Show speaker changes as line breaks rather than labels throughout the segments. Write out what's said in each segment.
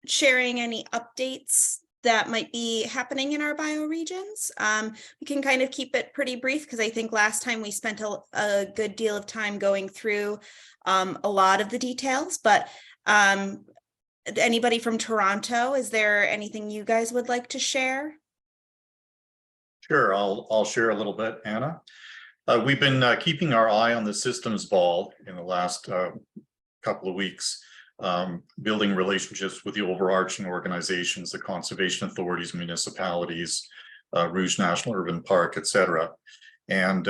sharing any updates that might be happening in our bioregions. We can kind of keep it pretty brief because I think last time we spent a good deal of time going through a lot of the details, but anybody from Toronto, is there anything you guys would like to share?
Sure, I'll share a little bit, Anna. We've been keeping our eye on the systems ball in the last couple of weeks, building relationships with the overarching organizations, the conservation authorities, municipalities, Rouge National Urban Park, etc. And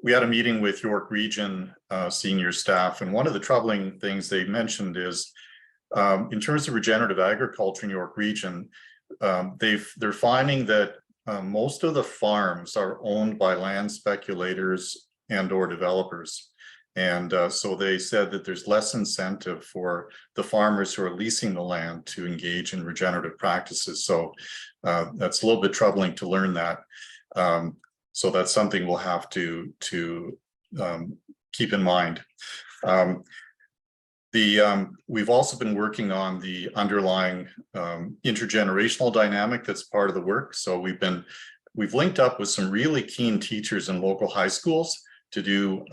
we had a meeting with York Region senior staff, and one of the troubling things they mentioned is in terms of regenerative agriculture in York Region, they're finding that most of the farms are owned by land speculators and or developers. And so they said that there's less incentive for the farmers who are leasing the land to engage in regenerative practices. So that's a little bit troubling to learn that. So that's something we'll have to keep in mind. We've also been working on the underlying intergenerational dynamic that's part of the work. So we've linked up with some really keen teachers in local high schools to do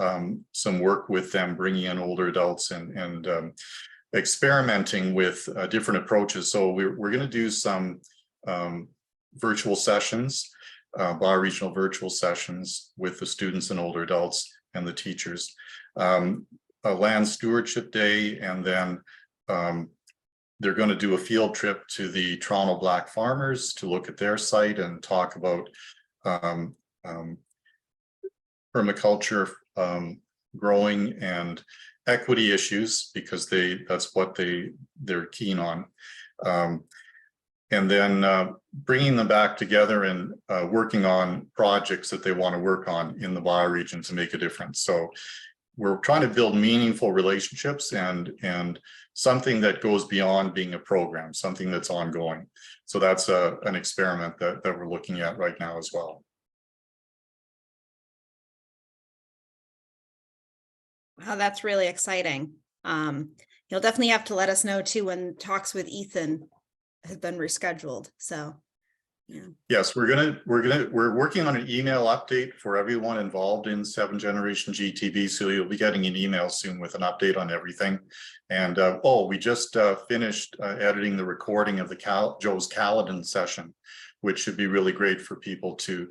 some work with them, bringing in older adults and experimenting with different approaches. So we're going to do some virtual sessions, bioregional virtual sessions with the students and older adults and the teachers. A land stewardship day, and then they're going to do a field trip to the Toronto Black farmers to look at their site and talk about permaculture, growing and equity issues, because that's what they're keen on. And then bringing them back together and working on projects that they want to work on in the bioregion to make a difference. So we're trying to build meaningful relationships and something that goes beyond being a program, something that's ongoing. So that's an experiment that we're looking at right now as well.
Wow, that's really exciting. You'll definitely have to let us know too when talks with Ethan has been rescheduled. So yeah.
Yes, we're working on an email update for everyone involved in 7th Generation GTV. So you'll be getting an email soon with an update on everything. And we just finished editing the recording of the Joe's Caledon session, which should be really great for people to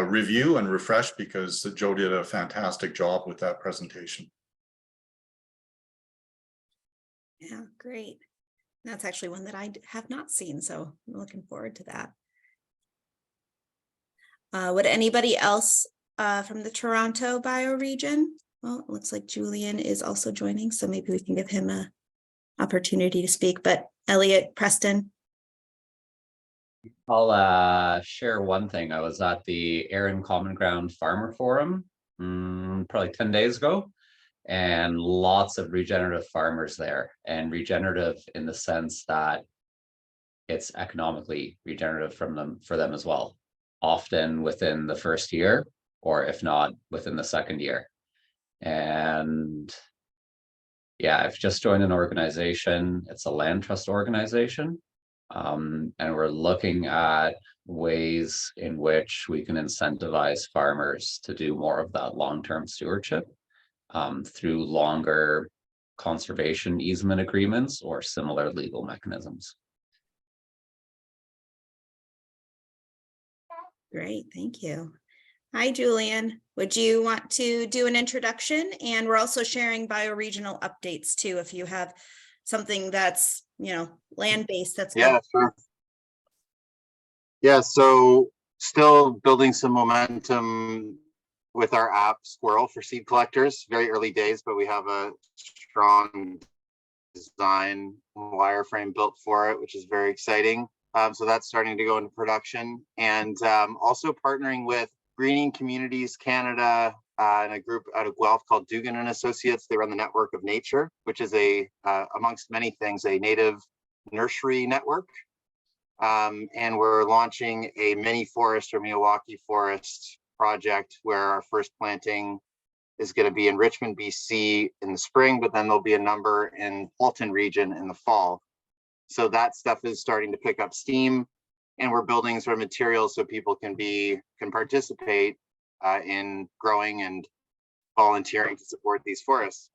review and refresh, because Joe did a fantastic job with that presentation.
Yeah, great. That's actually one that I have not seen, so I'm looking forward to that. Would anybody else from the Toronto bioregion? Well, it looks like Julian is also joining, so maybe we can give him an opportunity to speak. But Elliot, Preston.
I'll share one thing. I was at the Erin Common Ground Farmer Forum probably 10 days ago, and lots of regenerative farmers there, and regenerative in the sense that it's economically regenerative for them as well, often within the first year, or if not within the second year. And yeah, I've just joined an organization. It's a land trust organization. And we're looking at ways in which we can incentivize farmers to do more of that long-term stewardship through longer conservation easement agreements or similar legal mechanisms.
Great, thank you. Hi, Julian. Would you want to do an introduction? And we're also sharing bioregional updates too, if you have something that's, land-based. That's
yeah, sure. Yeah, so still building some momentum with our app Squirrel for seed collectors. Very early days, but we have a strong design wireframe built for it, which is very exciting. So that's starting to go into production, and also partnering with Greening Communities Canada and a group out of Guelph called Dugan and Associates. They run the Network of Nature, which is amongst many things, a native nursery network. And we're launching a mini forest or Milwaukee forest project where our first planting is going to be in Richmond, BC in the spring, but then there'll be a number in Halton region in the fall. So that stuff is starting to pick up steam, and we're building sort of materials so people can participate in growing and volunteering to support these forests.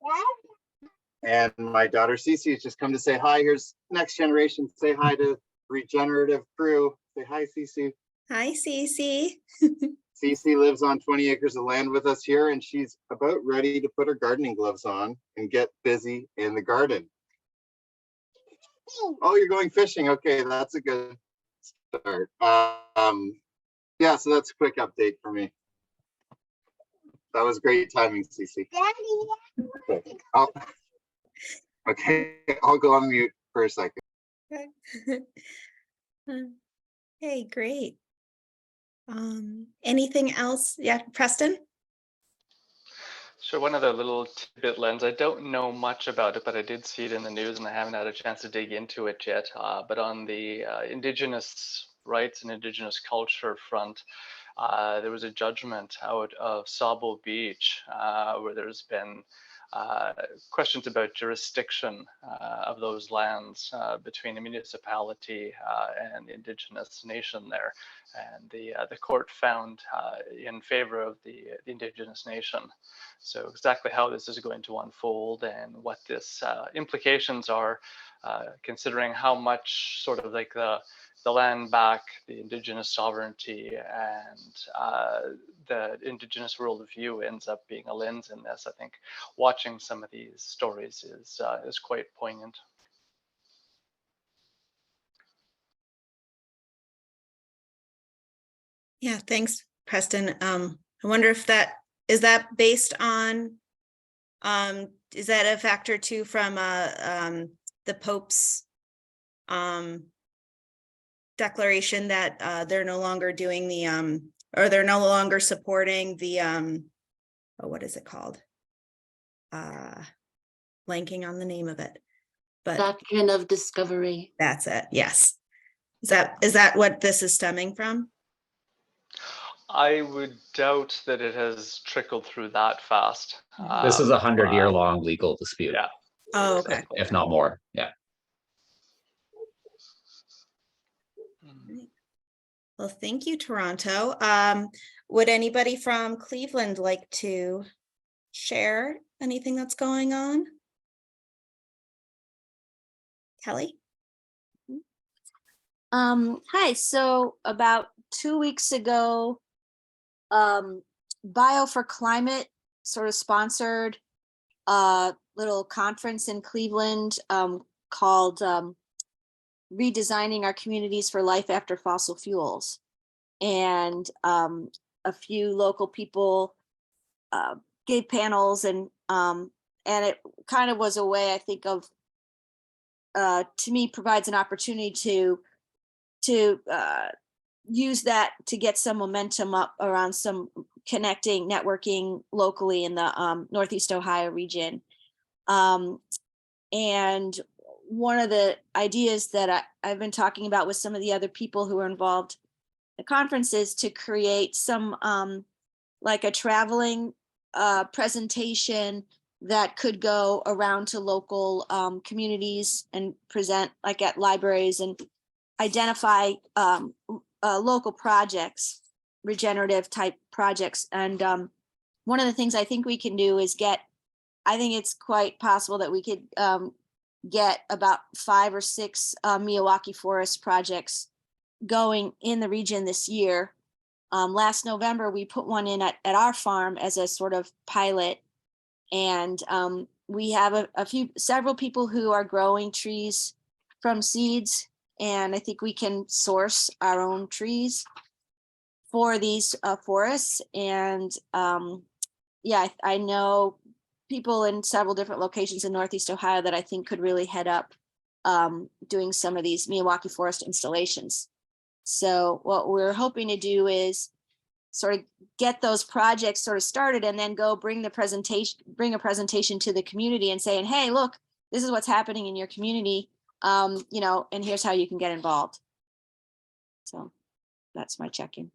And my daughter Cece has just come to say hi. Here's next generation. Say hi to regenerative crew. Say hi, Cece.
Hi, Cece.
Cece lives on 20 acres of land with us here, and she's about ready to put her gardening gloves on and get busy in the garden. Oh, you're going fishing. Okay, that's a good start. Yeah, so that's a quick update for me. That was great timing, Cece. Okay, I'll go on mute for a second.
Hey, great. Anything else? Yeah, Preston?
So one other little tidbit, lens. I don't know much about it, but I did see it in the news and I haven't had a chance to dig into it yet. But on the Indigenous rights and Indigenous culture front, there was a judgment out of Sabo Beach where there's been questions about jurisdiction of those lands between the municipality and the Indigenous nation there. And the court found in favor of the Indigenous nation. So exactly how this is going to unfold and what this implications are, considering how much sort of like the land back, the Indigenous sovereignty, and the Indigenous worldview ends up being a lens in this. I think watching some of these stories is quite poignant.
Yeah, thanks, Preston. I wonder if is that based on, is that a factor too from the Pope's declaration that they're no longer doing the or they're no longer supporting the oh, what is it called? Blanking on the name of it, but
Doctrine of discovery.
that's it. Yes. Is that what this is stemming from?
I would doubt that it has trickled through that fast.
This is a 100-year-long legal dispute.
Yeah.
Oh, okay.
If not more. Yeah.
Well, thank you, Toronto. Would anybody from Cleveland like to share anything that's going on? Kelly?
Hi, so about 2 weeks ago, Bio for Climate sort of sponsored a little conference in Cleveland called Redesigning Our Communities for Life After Fossil Fuels. And a few local people gave panels, and it kind of was a way, I think, of to me, provides an opportunity to use that to get some momentum up around some networking locally in the Northeast Ohio region. And one of the ideas that I've been talking about with some of the other people who are involved in the conference is to create some like a traveling presentation that could go around to local communities and present, like at libraries, and identify local projects, regenerative type projects. And one of the things I think we can do is I think it's quite possible that we could get about 5 or 6 Miyawaki forest projects going in the region this year. Last November, we put one in at our farm as a sort of pilot. And we have several people who are growing trees from seeds. And I think we can source our own trees for these forests. And yeah, I know people in several different locations in Northeast Ohio that I think could really head up doing some of these Miyawaki forest installations. So what we're hoping to do is sort of get those projects sort of started, and then go bring a presentation to the community and saying, hey, look, this is what's happening in your community, you know, and here's how you can get involved. So that's my check-in.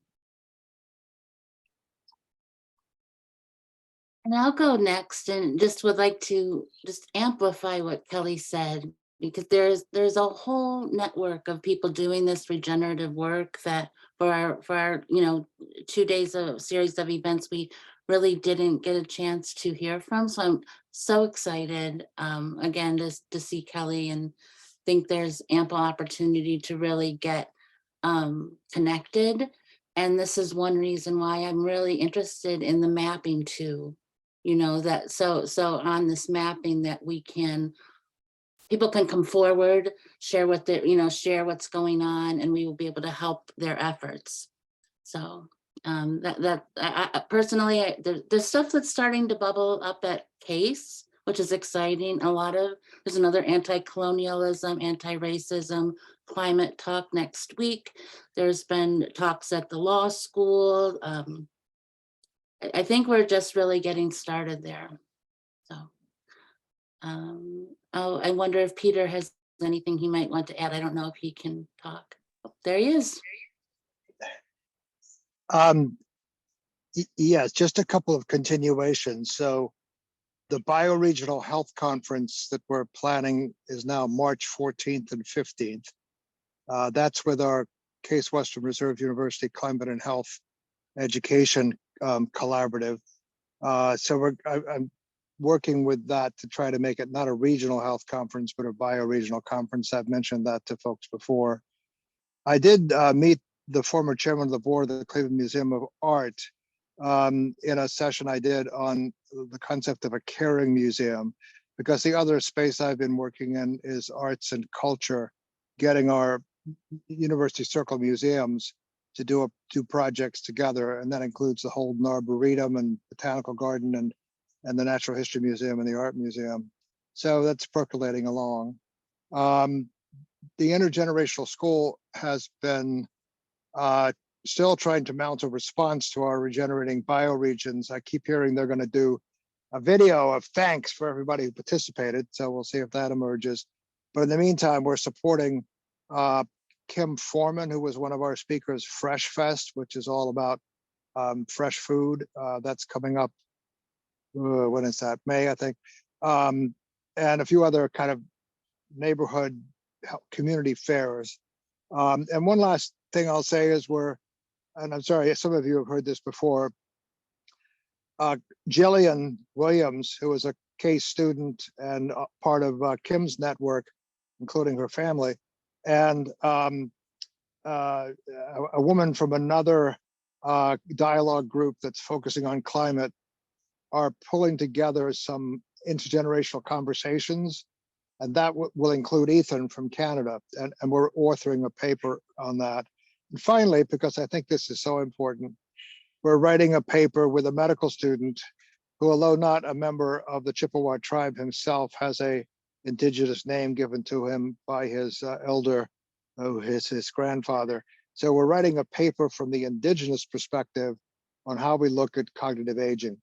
And I'll go next, and just would like to just amplify what Kelly said.
because there's a whole network of people doing this regenerative work that for our 2 days of series of events we really didn't get a chance to hear from. So I'm so excited again to see Kelly, and think there's ample opportunity to really get connected. And this is one reason why I'm really interested in the mapping too. That so on this mapping that people can come forward, share what share what's going on, and we will be able to help their efforts. So I personally, there's stuff that's starting to bubble up at CASE, which is exciting. There's another anti-colonialism, anti-racism climate talk next week. There's been talks at the law school. I think we're just really getting started there. So, I wonder if Peter has anything he might want to add. I don't know if he can talk. Oh, there he is.
Yes, just a couple of continuations. So the Bioregional Health Conference that we're planning is now March 14th and 15th. That's with our Case Western Reserve University Climate and Health Education Collaborative. So I'm working with that to try to make it not a regional health conference, but a bioregional conference. I've mentioned that to folks before. I did meet the former chairman of the board of the Cleveland Museum of Art in a session I did on the concept of a caring museum, because the other space I've been working in is arts and culture, getting our University Circle museums to do projects together, and that includes the Holden Arboretum and Botanical Garden and the Natural History Museum and the Art Museum. So that's percolating along. The intergenerational school has been still trying to mount a response to our regenerating bioregions. I keep hearing they're going to do a video of thanks for everybody who participated. So we'll see if that emerges. But in the meantime, we're supporting Kim Foreman, who was one of our speakers, Fresh Fest, which is all about fresh food. That's coming up, when is that? May, I think. And a few other kind of neighborhood community fairs. And one last thing I'll say is and I'm sorry, some of you have heard this before, Jillian Williams, who was a Case student and part of Kim's network, including her family, and a woman from another dialogue group that's focusing on climate are pulling together some intergenerational conversations, and that will include Ethan from Canada, and we're authoring a paper on that. And finally, because I think this is so important, we're writing a paper with a medical student who, although not a member of the Chippewa tribe himself, has a indigenous name given to him by his elder, who is his grandfather. So we're writing a paper from the indigenous perspective on how we look at cognitive aging.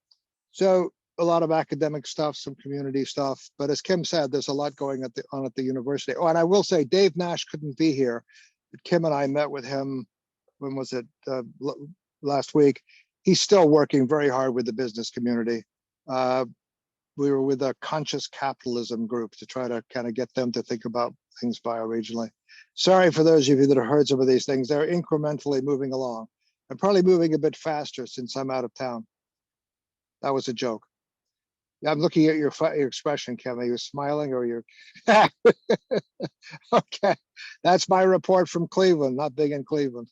So a lot of academic stuff, some community stuff, but as Kim said, there's a lot going on at the university. Oh, and I will say Dave Nash couldn't be here, but Kim and I met with him, when was it, last week. He's still working very hard with the business community. We were with a conscious capitalism group to try to kind of get them to think about things bioregionally. Sorry for those of you that have heard some of these things. They're incrementally moving along. I'm probably moving a bit faster since I'm out of town. That was a joke. Yeah, I'm looking at your expression, Kim. Are you smiling or you're okay? That's my report from Cleveland, not big in Cleveland.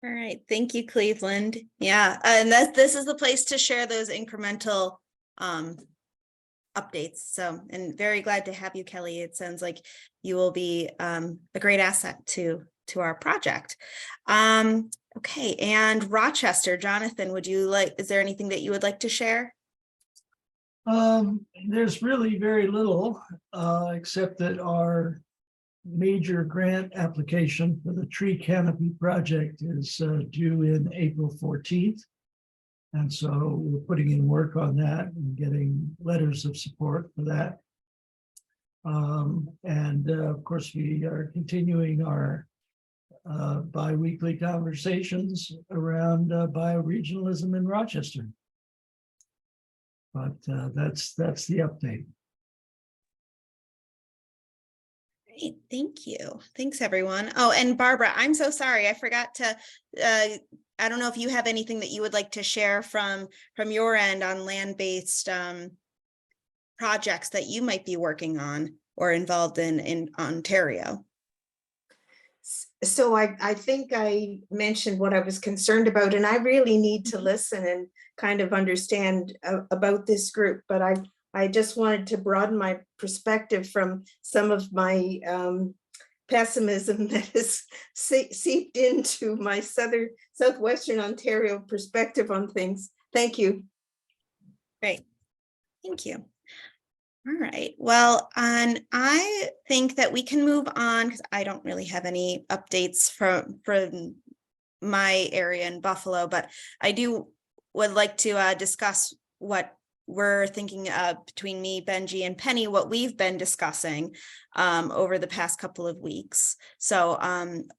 All right, thank you, Cleveland. Yeah, and this is the place to share those incremental updates. So, and very glad to have you, Kelly. It sounds like you will be a great asset to our project. Okay, and Rochester, Jonathan, is there anything that you would like to share?
There's really very little, except that our major grant application for the tree canopy project is due in April 14th. And so we're putting in work on that and getting letters of support for that. And of course, we are continuing our bi-weekly conversations around bioregionalism in Rochester. But that's the update.
Great, thank you. Thanks, everyone. Oh, and Barbara, I'm so sorry. I forgot to, I don't know if you have anything that you would like to share from your end on land-based projects that you might be working on or involved in Ontario.
So I think I mentioned what I was concerned about, and I really need to listen and kind of understand about this group, but I just wanted to broaden my perspective from some of my pessimism that has seeped into my southwestern Ontario perspective on things. Thank you.
Great, thank you. All right, well, and I think that we can move on because I don't really have any updates from my area in Buffalo, but I would like to discuss what we're thinking between me, Benji, and Penny, what we've been discussing over the past couple of weeks. So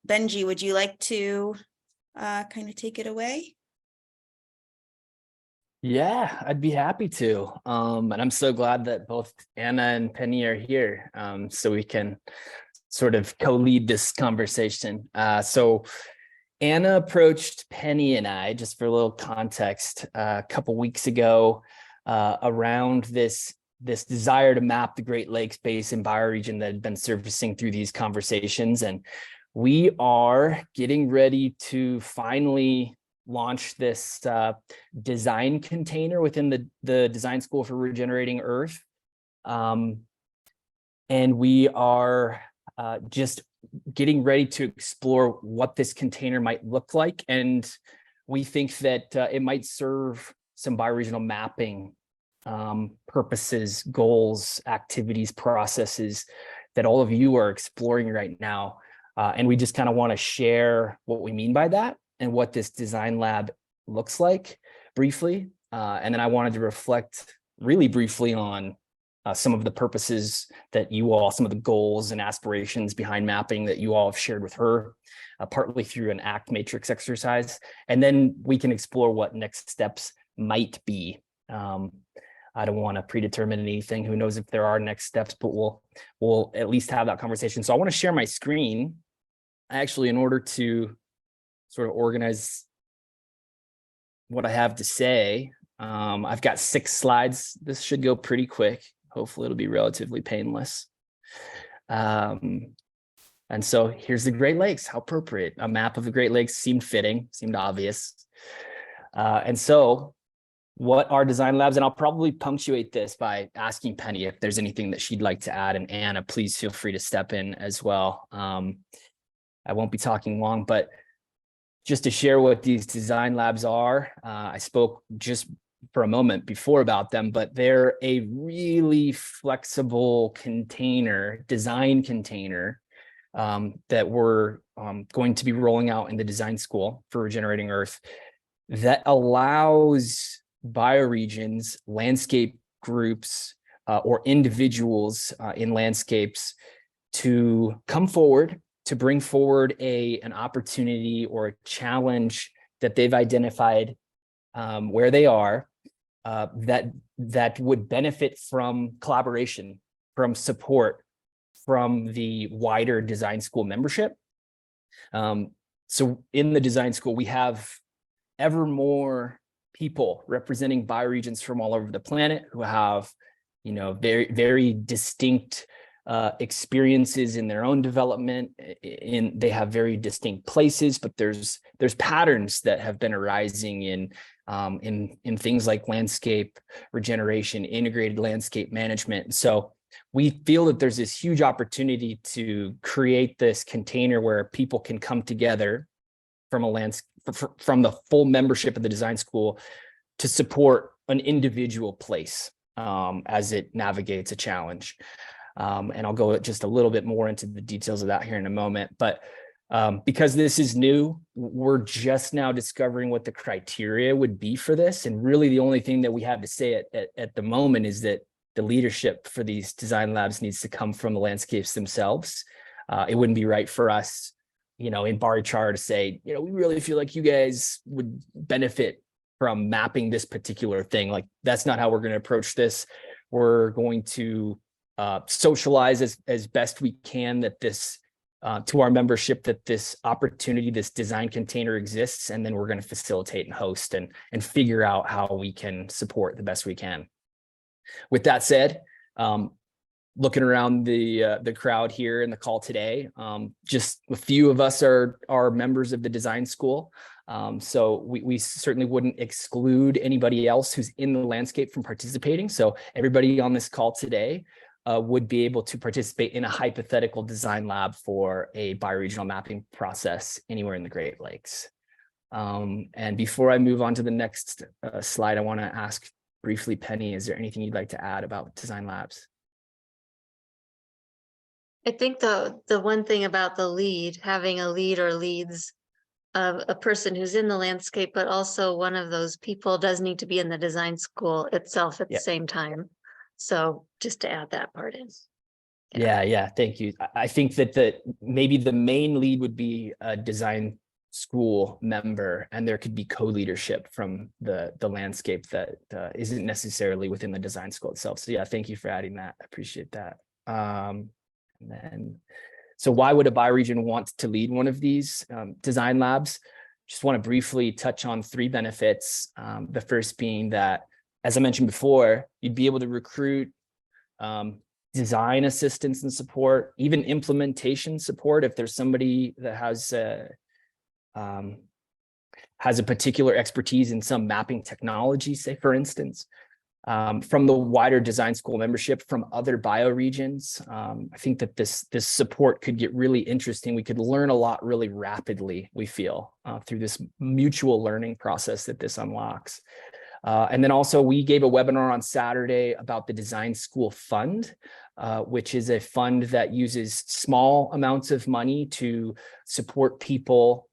Benji, would you like to kind of take it away?
Yeah, I'd be happy to. And I'm so glad that both Anna and Penny are here, so we can sort of co-lead this conversation. So Anna approached Penny and I, just for a little context, a couple weeks ago around this desire to map the Great Lakes Basin bioregion that had been surfacing through these conversations. And we are getting ready to finally launch this design container within the Design School for Regenerating Earth. And we are just getting ready to explore what this container might look like. And we think that it might serve some bioregional mapping purposes, goals, activities, processes that all of you are exploring right now. And we just kind of want to share what we mean by that and what this design lab looks like briefly. And then I wanted to reflect really briefly on some of the purposes that you all, some of the goals and aspirations behind mapping that you all have shared with her, partly through an ACT matrix exercise. And then we can explore what next steps might be. I don't want to predetermine anything. Who knows if there are next steps, but we'll at least have that conversation. So I want to share my screen, actually, in order to sort of organize what I have to say. I've got 6 slides. This should go pretty quick. Hopefully it'll be relatively painless. And so here's the Great Lakes. How appropriate. A map of the Great Lakes seemed fitting, seemed obvious. And so what are design labs? And I'll probably punctuate this by asking Penny if there's anything that she'd like to add. And Anna, please feel free to step in as well. I won't be talking long, but just to share what these design labs are, I spoke just for a moment before about them, but they're a really flexible container, design container that we're going to be rolling out in the Design School for Regenerating Earth that allows bioregions, landscape groups, or individuals in landscapes to come forward, to bring forward an opportunity or a challenge that they've identified where they are, that would benefit from collaboration, from support, from the wider Design School membership. So in the Design School, we have ever more people representing bioregions from all over the planet who have, very, very distinct experiences in their own development. They have very distinct places, but there's patterns that have been arising in things like landscape regeneration, integrated landscape management. So we feel that there's this huge opportunity to create this container where people can come together from from the full membership of the Design School to support an individual place as it navigates a challenge. And I'll go just a little bit more into the details of that here in a moment. But because this is new, we're just now discovering what the criteria would be for this. And really the only thing that we have to say at the moment is that the leadership for these design labs needs to come from the landscapes themselves. It wouldn't be right for us, in bar char to say, we really feel like you guys would benefit from mapping this particular thing. Like, that's not how we're going to approach this. We're going to socialize as best we can that this to our membership that this opportunity, this design container exists, and then we're going to facilitate and host and figure out how we can support the best we can. With that said, looking around the crowd here in the call today, just a few of us are members of the design school. So we certainly wouldn't exclude anybody else who's in the landscape from participating. So everybody on this call today would be able to participate in a hypothetical design lab for a bioregional mapping process anywhere in the Great Lakes. And before I move on to the next slide, I want to ask briefly, Penny, is there anything you'd like to add about design labs?
I think the one thing about the lead, having a lead or leads of a person who's in the landscape, but also one of those people does need to be in the design school itself at the same time. So just to add that part in.
Yeah, thank you. I think that maybe the main lead would be a design school member, and there could be co-leadership from the landscape that isn't necessarily within the design school itself. So yeah, thank you for adding that. I appreciate that. And then, so why would a bioregion want to lead one of these design labs? Just want to briefly touch on 3 benefits. The first being that, as I mentioned before, you'd be able to recruit design assistance and support, even implementation support. If there's somebody that has a particular expertise in some mapping technology, say for instance, from the wider design school membership from other bioregions. I think that this support could get really interesting. We could learn a lot really rapidly, we feel, through this mutual learning process that this unlocks. And then also we gave a webinar on Saturday about the Design School Fund, which is a fund that uses small amounts of money to support people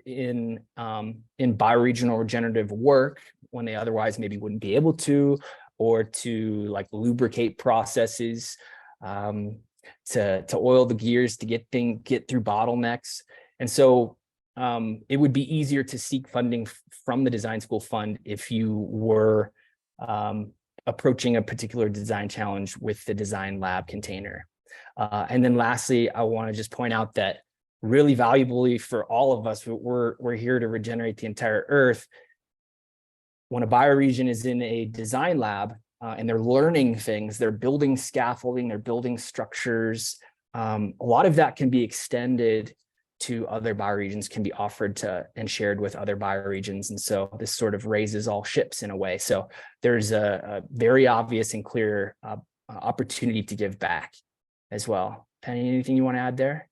in bioregional regenerative work when they otherwise maybe wouldn't be able to, or to like lubricate processes, to oil the gears to get through bottlenecks. And so it would be easier to seek funding from the Design School Fund if you were approaching a particular design challenge with the design lab container. And then lastly, I want to just point out that really valuably for all of us, we're here to regenerate the entire Earth. When a bioregion is in a design lab and they're learning things, they're building scaffolding, they're building structures, a lot of that can be extended to other bioregions, can be offered to and shared with other bioregions. And so this sort of raises all ships in a way. So there's a very obvious and clear opportunity to give back as well. Penny, anything you want to add there?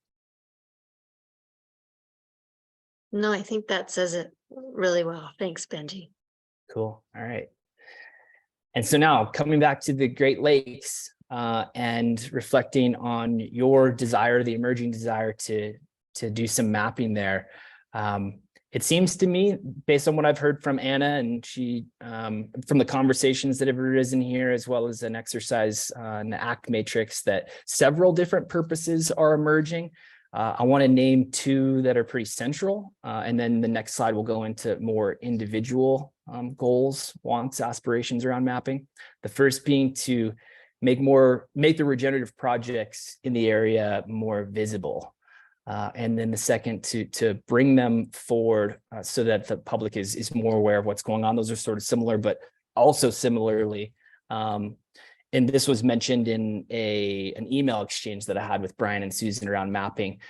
No, I think that says it really well. Thanks, Benji.
Cool. All right. And so now coming back to the Great Lakes and reflecting on your desire, the emerging desire to do some mapping there. It seems to me, based on what I've heard from Anna, and she, from the conversations that have arisen here, as well as an exercise in the ACT matrix, that several different purposes are emerging. I want to name 2 that are pretty central, and then the next slide will go into more individual goals, wants, aspirations around mapping. The first being to make the regenerative projects in the area more visible. And then the second to bring them forward so that the public is more aware of what's going on. Those are sort of similar, but also similarly, and this was mentioned in an email exchange that I had with Brian and Susan around mapping.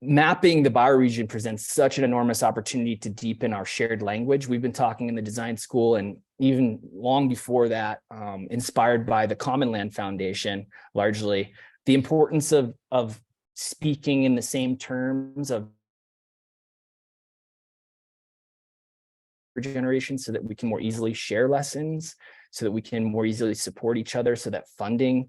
Mapping the bioregion presents such an enormous opportunity to deepen our shared language. We've been talking in the design school, and even long before that, inspired by the Common Land Foundation, largely, the importance of speaking in the same terms of regeneration so that we can more easily share lessons, so that we can more easily support each other, so that funding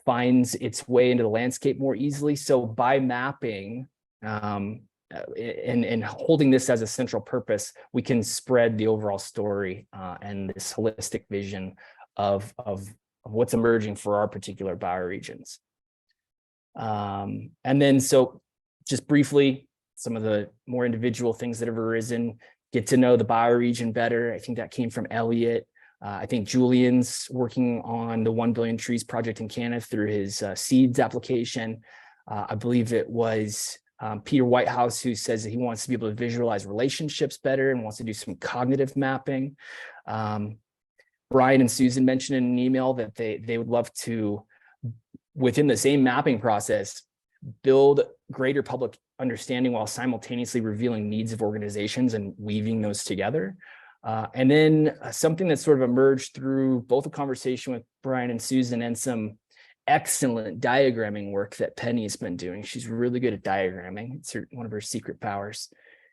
finds its way into the landscape more easily. So by mapping and holding this as a central purpose, we can spread the overall story and this holistic vision of what's emerging for our particular bioregions. And then, so just briefly, some of the more individual things that have arisen, get to know the bioregion better. I think that came from Elliot. I think Julian's working on the 1 billion trees project in Canada through his seeds application. I believe it was Peter Whitehouse who says that he wants to be able to visualize relationships better and wants to do some cognitive mapping. Brian and Susan mentioned in an email that they would love to, within the same mapping process, build greater public understanding while simultaneously revealing needs of organizations and weaving those together. And then something that sort of emerged through both a conversation with Brian and Susan and some excellent diagramming work that Penny's been doing. She's really good at diagramming. It's one of her secret powers.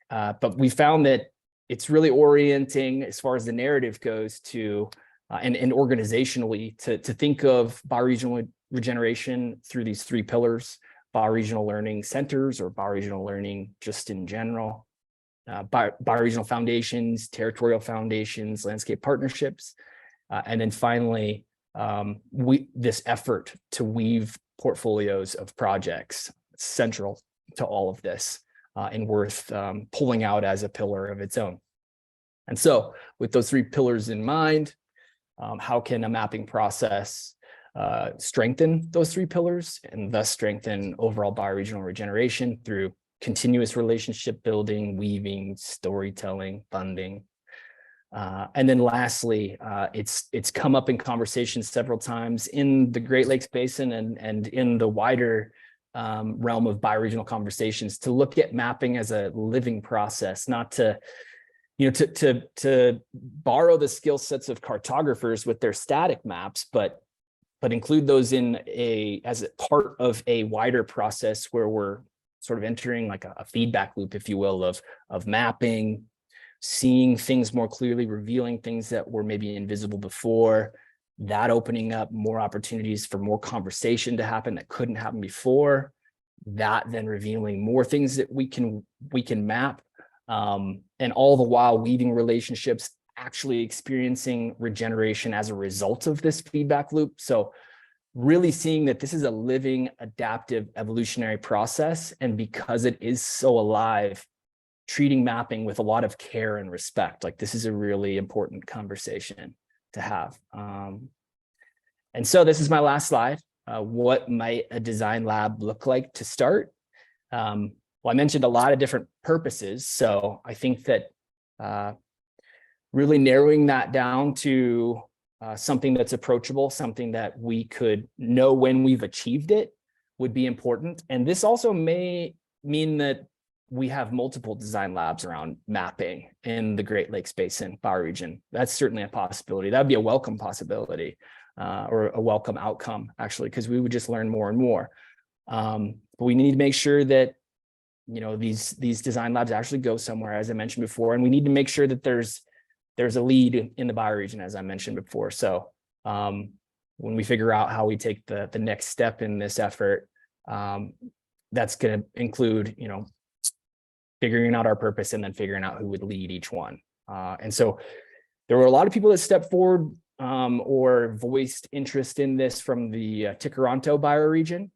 But we found that it's really orienting as far as the narrative goes to, and organizationally to think of bioregional regeneration through these 3 pillars: bioregional learning centers, or bioregional learning just in general, bioregional foundations, territorial foundations, landscape partnerships, and then finally, this effort to weave portfolios of projects central to all of this, and worth pulling out as a pillar of its own. And so with those 3 pillars in mind, how can a mapping process strengthen those 3 pillars and thus strengthen overall bioregional regeneration through continuous relationship building, weaving, storytelling, funding. And then lastly, it's come up in conversations several times in the Great Lakes Basin and in the wider realm of bioregional conversations to look at mapping as a living process, not to, to borrow the skill sets of cartographers with their static maps, but include those as a part of a wider process where we're sort of entering like a feedback loop, if you will, of mapping, seeing things more clearly, revealing things that were maybe invisible before, that opening up more opportunities for more conversation to happen that couldn't happen before, that then revealing more things that we can map, and all the while weaving relationships, actually experiencing regeneration as a result of this feedback loop. So really seeing that this is a living, adaptive, evolutionary process. And because it is so alive, treating mapping with a lot of care and respect. Like, this is a really important conversation to have. And so this is my last slide. What might a design lab look like to start? Well, I mentioned a lot of different purposes. So I think that really narrowing that down to something that's approachable, something that we could know when we've achieved it would be important. And this also may mean that we have multiple design labs around mapping in the Great Lakes Basin bioregion. That's certainly a possibility. That'd be a welcome possibility, or a welcome outcome, actually, because we would just learn more and more. But we need to make sure that these design labs actually go somewhere, as I mentioned before, and we need to make sure that there's a lead in the bioregion, as I mentioned before. So when we figure out how we take the next step in this effort, that's going to include, figuring out our purpose and then figuring out who would lead each one. And so there were a lot of people that stepped forward or voiced interest in this from the Tikaranto bioregion,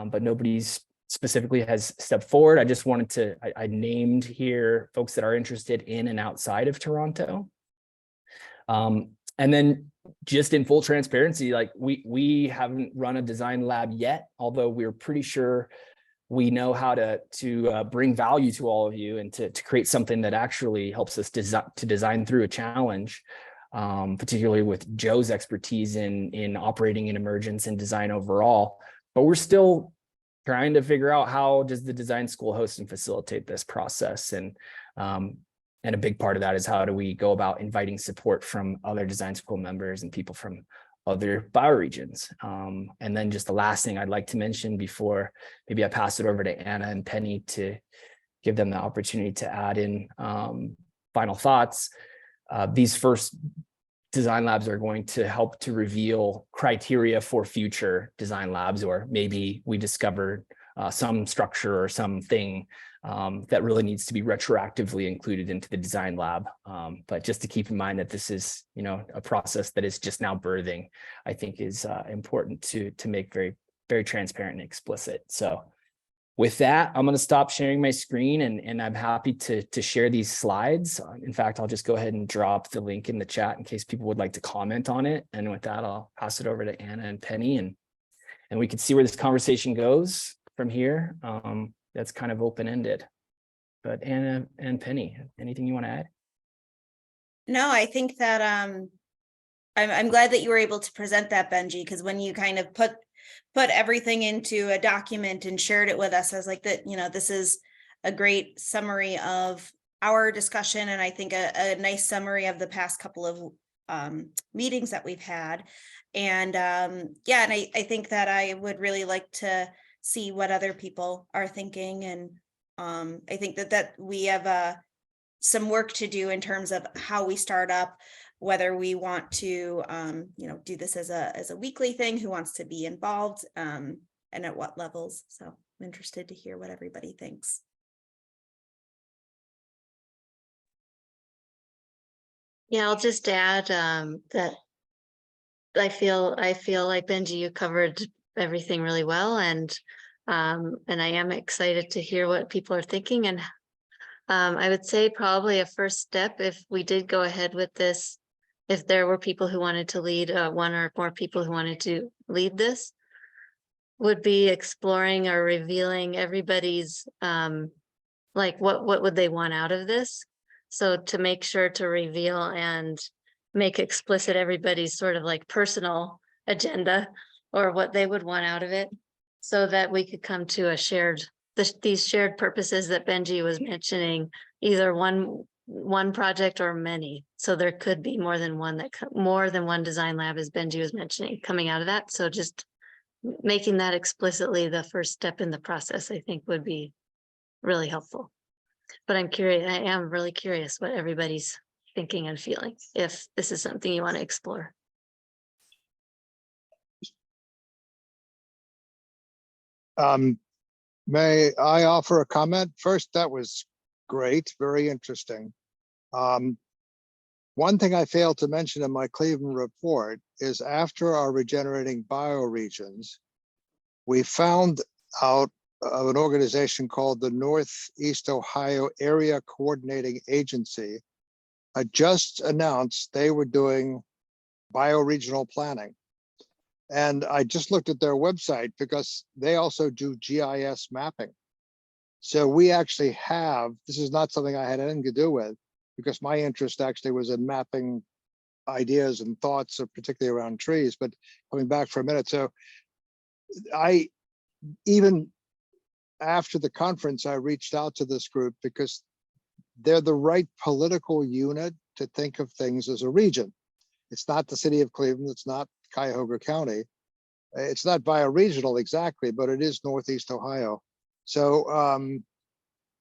but nobody's specifically has stepped forward. I just wanted to, I named here folks that are interested in and outside of Toronto. And then just in full transparency, like we haven't run a design lab yet, although we're pretty sure we know how to bring value to all of you and to create something that actually helps us design through a challenge, particularly with Joe's expertise in operating in emergence and design overall. But we're still trying to figure out, how does the design school host and facilitate this process? And a big part of that is, how do we go about inviting support from other design school members and people from other bioregions? And then just the last thing I'd like to mention before maybe I pass it over to Anna and Penny to give them the opportunity to add in final thoughts. These first design labs are going to help to reveal criteria for future design labs, or maybe we discovered some structure or something that really needs to be retroactively included into the design lab. But just to keep in mind that this is, a process that is just now birthing, I think is important to make very, very transparent and explicit. So with that, I'm going to stop sharing my screen and I'm happy to share these slides. In fact, I'll just go ahead and drop the link in the chat in case people would like to comment on it. And with that, I'll pass it over to Anna and Penny and we can see where this conversation goes from here. That's kind of open-ended. But Anna and Penny, anything you want to add?
No, I think that I'm glad that you were able to present that, Benji, because when you kind of put everything into a document and shared it with us, I was like, that, this is a great summary of our discussion, and I think a nice summary of the past couple of meetings that we've had. And yeah, and I think that I would really like to see what other people are thinking. And I think that we have some work to do in terms of how we start up, whether we want to do this as a weekly thing, who wants to be involved, and at what levels. So I'm interested to hear what everybody thinks.
Yeah, I'll just add that I feel like, Benji, you covered everything really well, and I am excited to hear what people are thinking. And I would say probably a first step, if we did go ahead with this, if there were people who wanted to lead, one or more people who wanted to lead this, would be exploring or revealing everybody's like what would they want out of this. So to make sure to reveal and make explicit everybody's sort of like personal agenda or what they would want out of it, so that we could come to a these shared purposes that Benji was mentioning, either one project or many. So there could be more than one design lab, as Benji was mentioning, coming out of that. So just making that explicitly the first step in the process, I think, would be really helpful. But I am really curious what everybody's thinking and feeling, if this is something you want to explore.
May I offer a comment? First, that was great, very interesting. One thing I failed to mention in my Cleveland report is after our regenerating bioregions, we found out of an organization called the Northeast Ohio Area Coordinating Agency had just announced they were doing bioregional planning. And I just looked at their website because they also do GIS mapping. So we actually have, this is not something I had anything to do with, because my interest actually was in mapping ideas and thoughts, particularly around trees, but coming back for a minute. So even after the conference, I reached out to this group because they're the right political unit to think of things as a region. It's not the city of Cleveland, it's not Cuyahoga County. It's not bioregional exactly, but it is Northeast Ohio. So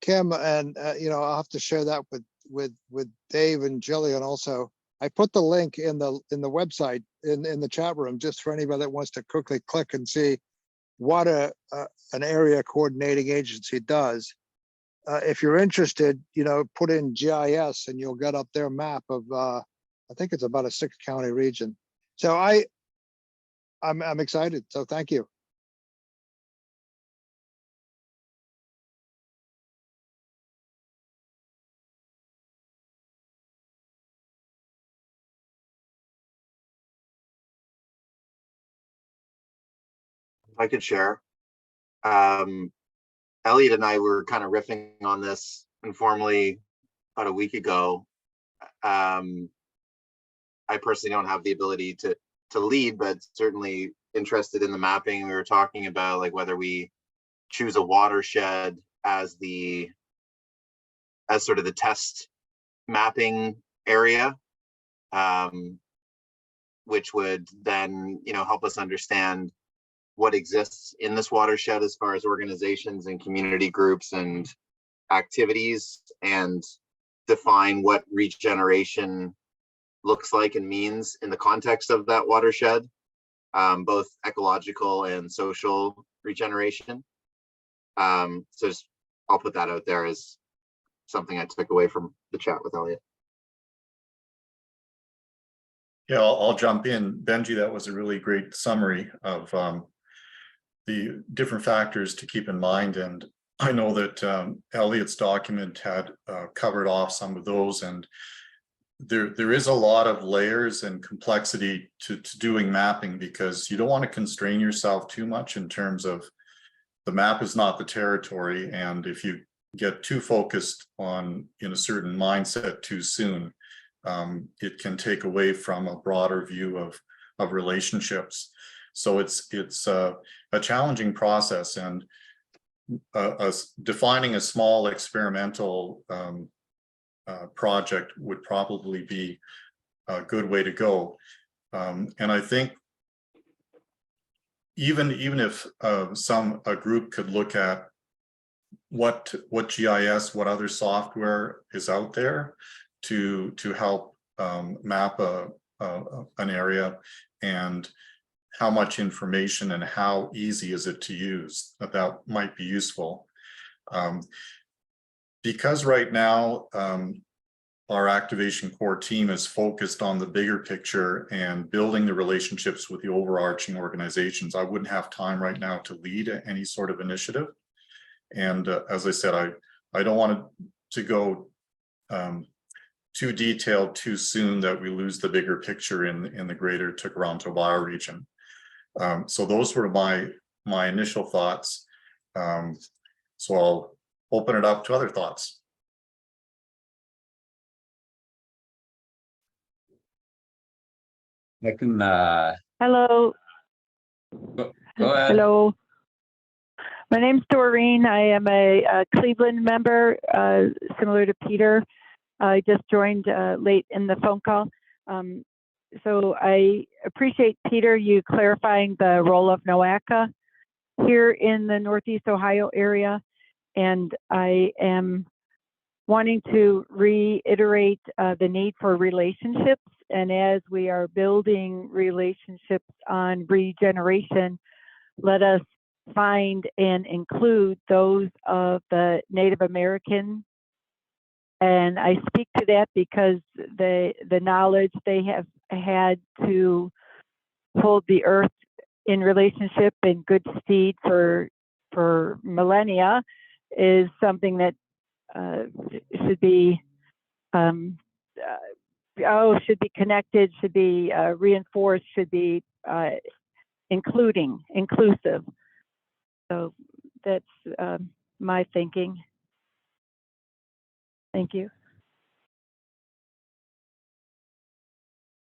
Kim, and I'll have to share that with Dave and Jillian also. I put the link in the website in the chat room, just for anybody that wants to quickly click and see what an area coordinating agency does. If you're interested, put in GIS and you'll get up their map of I think it's about a 6-county region. So I'm excited. So thank you.
I could share. Elliot and I were kind of riffing on this informally about a week ago. I personally don't have the ability to lead, but certainly interested in the mapping. We were talking about like whether we choose a watershed as sort of the test mapping area, which would then help us understand what exists in this watershed as far as organizations and community groups and activities, and define what regeneration looks like and means in the context of that watershed, both ecological and social regeneration. So I'll put that out there as something I took away from the chat with Elliot.
Yeah, I'll jump in. Benji, that was a really great summary of the different factors to keep in mind. And I know that Elliot's document had covered off some of those, and there is a lot of layers and complexity to doing mapping, because you don't want to constrain yourself too much in terms of the map is not the territory. And if you get too focused on in a certain mindset too soon, it can take away from a broader view of relationships. So it's a challenging process, and defining a small experimental project would probably be a good way to go. And I think even if a group could look at what GIS, what other software is out there to help map an area, and how much information and how easy is it to use, that might be useful. Because right now our activation core team is focused on the bigger picture and building the relationships with the overarching organizations, I wouldn't have time right now to lead any sort of initiative. And as I said, I don't want to go too detailed too soon that we lose the bigger picture in the greater Toronto bioregion. So those were my initial thoughts. So I'll open it up to other thoughts.
I can
Hello.
go ahead.
Hello. My name's Doreen. I am a Cleveland member, similar to Peter. I just joined late in the phone call. So I appreciate, Peter, you clarifying the role of NOACA here in the Northeast Ohio area. And I am wanting to reiterate the need for relationships. And as we are building relationships on regeneration, let us find and include those of the Native American. And I speak to that because the knowledge they have had to hold the earth in relationship in good stead for millennia is something that should be should be connected, should be reinforced, should be inclusive. So that's my thinking. Thank you.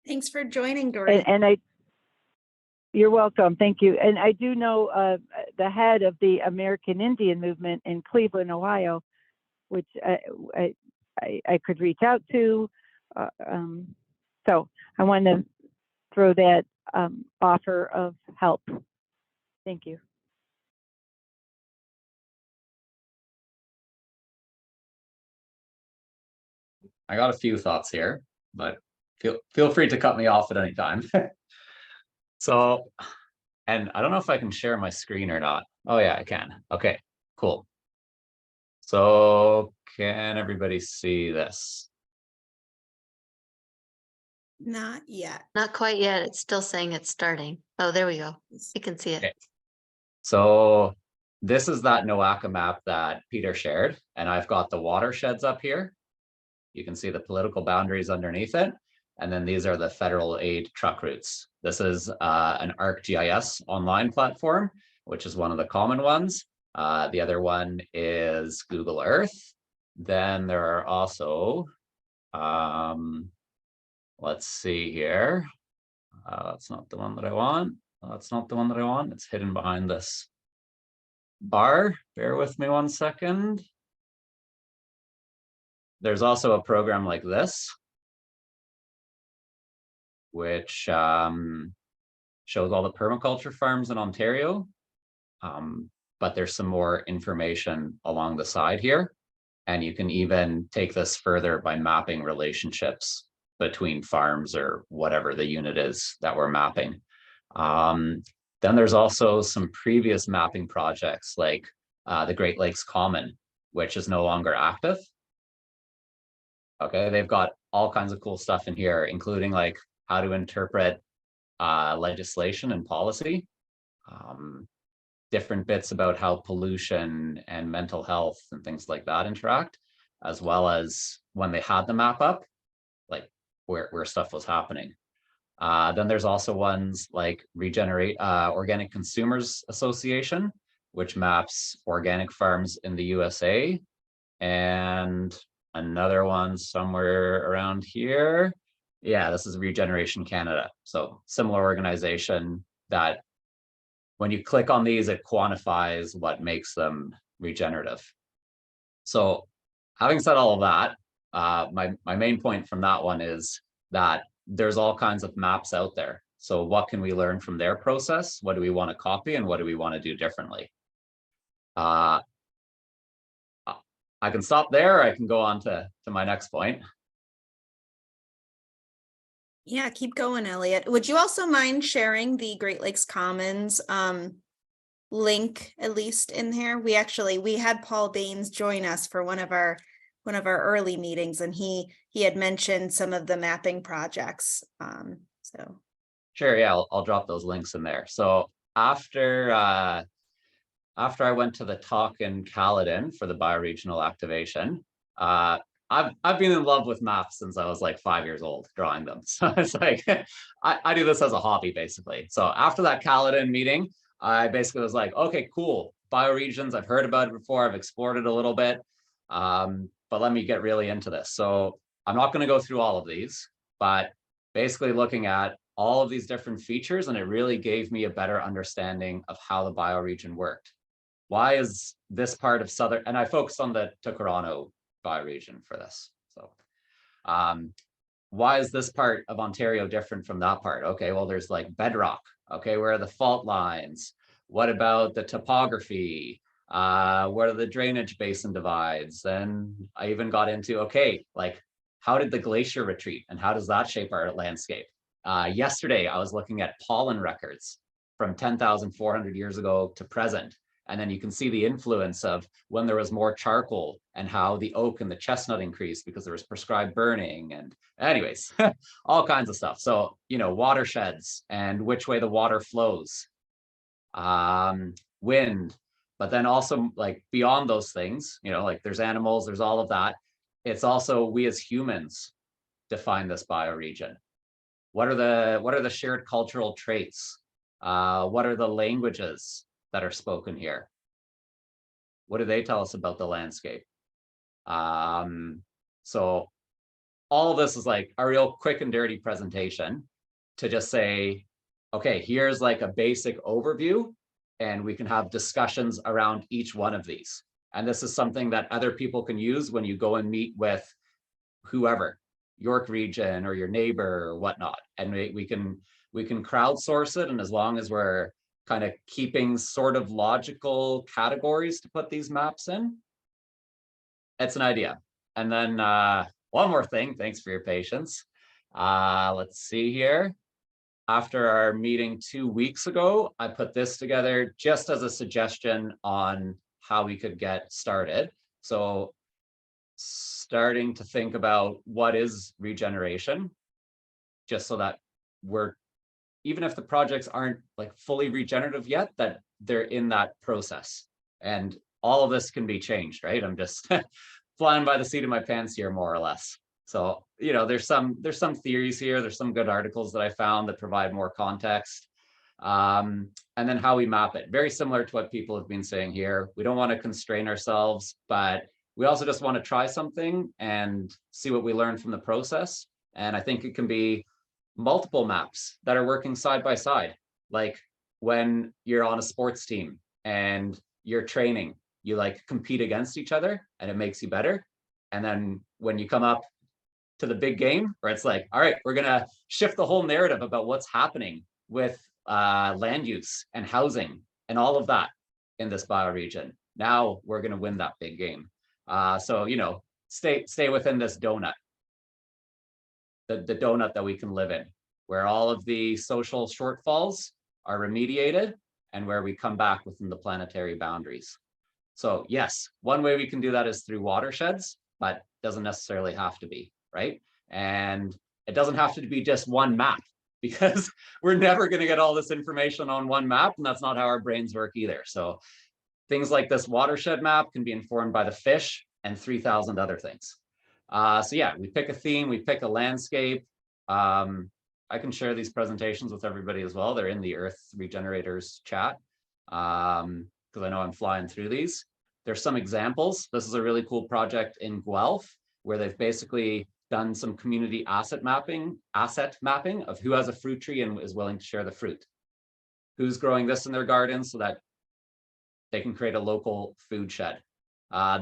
Thanks for joining, Doreen.
And you're welcome. Thank you. And I do know the head of the American Indian movement in Cleveland, Ohio, which I could reach out to. So I want to throw that offer of help. Thank you.
I got a few thoughts here, but feel free to cut me off at any time. So, and I don't know if I can share my screen or not. Oh yeah, I can. Okay, cool. So can everybody see this?
Not yet.
Not quite yet. It's still saying it's starting. Oh, there we go. You can see it.
Okay. So this is that NOACA map that Peter shared, and I've got the watersheds up here. You can see the political boundaries underneath it. And then these are the federal aid truck routes. This is an ArcGIS online platform, which is one of the common ones. The other one is Google Earth. Then there are also, let's see here. That's not the one that I want. That's not the one that I want. It's hidden behind this bar. Bear with me one second. There's also a program like this, which shows all the permaculture farms in Ontario. But there's some more information along the side here. And you can even take this further by mapping relationships between farms or whatever the unit is that we're mapping. Then there's also some previous mapping projects like the Great Lakes Common, which is no longer active. Okay, they've got all kinds of cool stuff in here, including like how to interpret legislation and policy. different bits about how pollution and mental health and things like that interact, as well as when they had the map up, like where stuff was happening. Then there's also ones like Organic Consumers Association, which maps organic farms in the USA, and another one somewhere around here. Yeah, this is Regeneration Canada. So similar organization that when you click on these, it quantifies what makes them regenerative. So having said all of that, my main point from that one is that there's all kinds of maps out there. So what can we learn from their process? What do we want to copy and what do we want to do differently? I can stop there. I can go on to my next point.
Yeah, keep going, Elliot. Would you also mind sharing the Great Lakes Commons link at least in here? We had Paul Baines join us for one of our early meetings, and he had mentioned some of the mapping projects. So
sure, yeah, I'll drop those links in there. So after I went to the talk in Caledon for the bioregional activation, I've been in love with maps since I was like 5 years old, drawing them. So it's like I do this as a hobby basically. So after that Caledon meeting, I basically was like, okay, cool, bioregions, I've heard about it before, I've explored it a little bit, but let me get really into this. So I'm not going to go through all of these, but basically looking at all of these different features, and it really gave me a better understanding of how the bioregion worked. Why is this part of Southern, and I focused on the Toronto bioregion for this. So why is this part of Ontario different from that part? Okay, well, there's like bedrock. Okay, where are the fault lines? What about the topography? What are the drainage basin divides? And I even got into, okay, like how did the glacier retreat and how does that shape our landscape? Yesterday, I was looking at pollen records from 10,400 years ago to present. And then you can see the influence of when there was more charcoal and how the oak and the chestnut increased because there was prescribed burning. And anyways, all kinds of stuff. So, you know, watersheds and which way the water flows, wind, but then also like beyond those things, you know, like there's animals, there's all of that. It's also we as humans define this bioregion. What are the shared cultural traits? What are the languages that are spoken here? What do they tell us about the landscape? So all of this is like a real quick and dirty presentation to just say, okay, here's like a basic overview, and we can have discussions around each one of these. And this is something that other people can use when you go and meet with whoever, York Region or your neighbor or whatnot. And we can crowdsource it. And as long as we're kind of keeping sort of logical categories to put these maps in, it's an idea. And then one more thing, thanks for your patience. Let's see here. After our meeting 2 weeks ago, I put this together just as a suggestion on how we could get started. So starting to think about what is regeneration, just so that we're, even if the projects aren't like fully regenerative yet, that they're in that process. And all of this can be changed, right? I'm just flying by the seat of my pants here, more or less. So, you know, there's some theories here. There's some good articles that I found that provide more context. And then how we map it. Very similar to what people have been saying here. We don't want to constrain ourselves, but we also just want to try something and see what we learn from the process. And I think it can be multiple maps that are working side by side. Like when you're on a sports team and you're training, you like compete against each other and it makes you better. And then when you come up to the big game where it's like, all right, we're going to shift the whole narrative about what's happening with land use and housing and all of that in this bioregion. Now we're going to win that big game. So, you know, stay within this donut, the donut that we can live in, where all of the social shortfalls are remediated and where we come back within the planetary boundaries. So yes, one way we can do that is through watersheds, but doesn't necessarily have to be, right? And it doesn't have to be just one map, because we're never going to get all this information on one map, and that's not how our brains work either. So things like this watershed map can be informed by the fish and 3,000 other things. So yeah, we pick a theme, we pick a landscape. I can share these presentations with everybody as well. They're in the Earth Regenerators chat, because I know I'm flying through these. There's some examples. This is a really cool project in Guelph, where they've basically done some community asset mapping of who has a fruit tree and is willing to share the fruit. Who's growing this in their garden so that they can create a local food shed.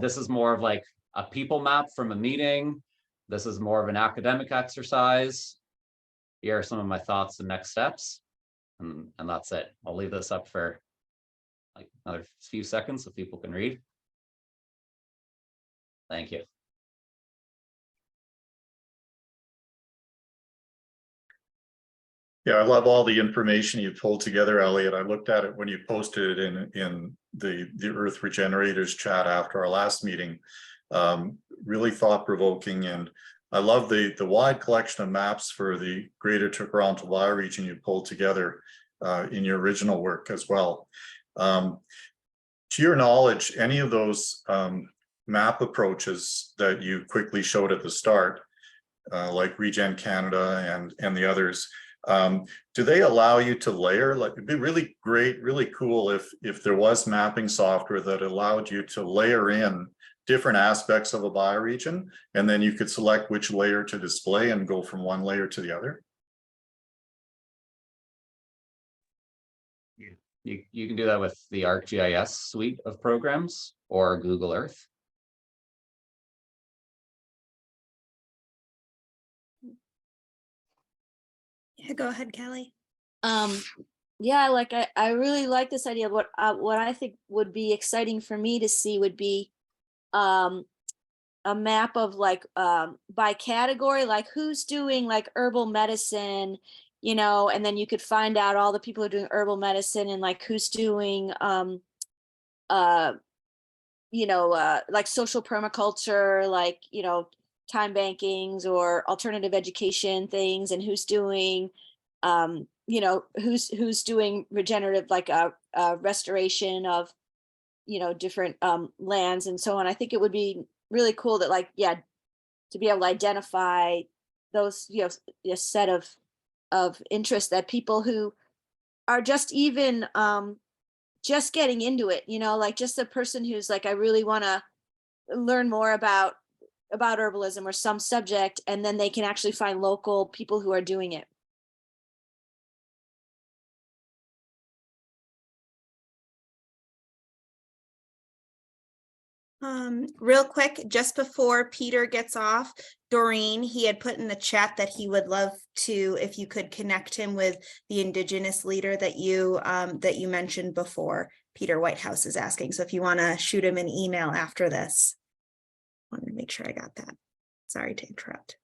This is more of like a people map from a meeting. This is more of an academic exercise. Here are some of my thoughts and next steps. And that's it. I'll leave this up for like another few seconds so people can read. Thank you.
Yeah, I love all the information you pulled together, Elliot. I looked at it when you posted it in the Earth Regenerators chat after our last meeting. Really thought-provoking, and I love the wide collection of maps for the Greater Toronto bioregion you pulled together in your original work as well. To your knowledge, any of those map approaches that you quickly showed at the start, like Regen Canada and the others, do they allow you to layer? Like, it'd be really great, really cool if there was mapping software that allowed you to layer in different aspects of a bioregion, and then you could select which layer to display and go from one layer to the other.
You can do that with the ArcGIS suite of programs or Google Earth.
Yeah, go ahead, Kelly.
Yeah, like I really like this idea. What I think would be exciting for me to see would be a map of like by category, like who's doing like herbal medicine, you know, and then you could find out all the people who are doing herbal medicine and like who's doing you know, like social permaculture, like, you know, time bankings or alternative education things, and who's doing you know, who's doing regenerative, like a restoration of, you know, different lands and so on. I think it would be really cool that, like, yeah, to be able to identify those, you know, a set of interests that people who are just even just getting into it, you know, like just a person who's like, I really want to learn more about herbalism or some subject, and then they can actually find local people who are doing it.
Real quick, just before Peter gets off, Doreen, he had put in the chat that he would love to, if you could connect him with the Indigenous leader that you mentioned before. Peter Whitehouse is asking. So if you want to shoot him an email after this, I want to make sure I got that. Sorry to interrupt.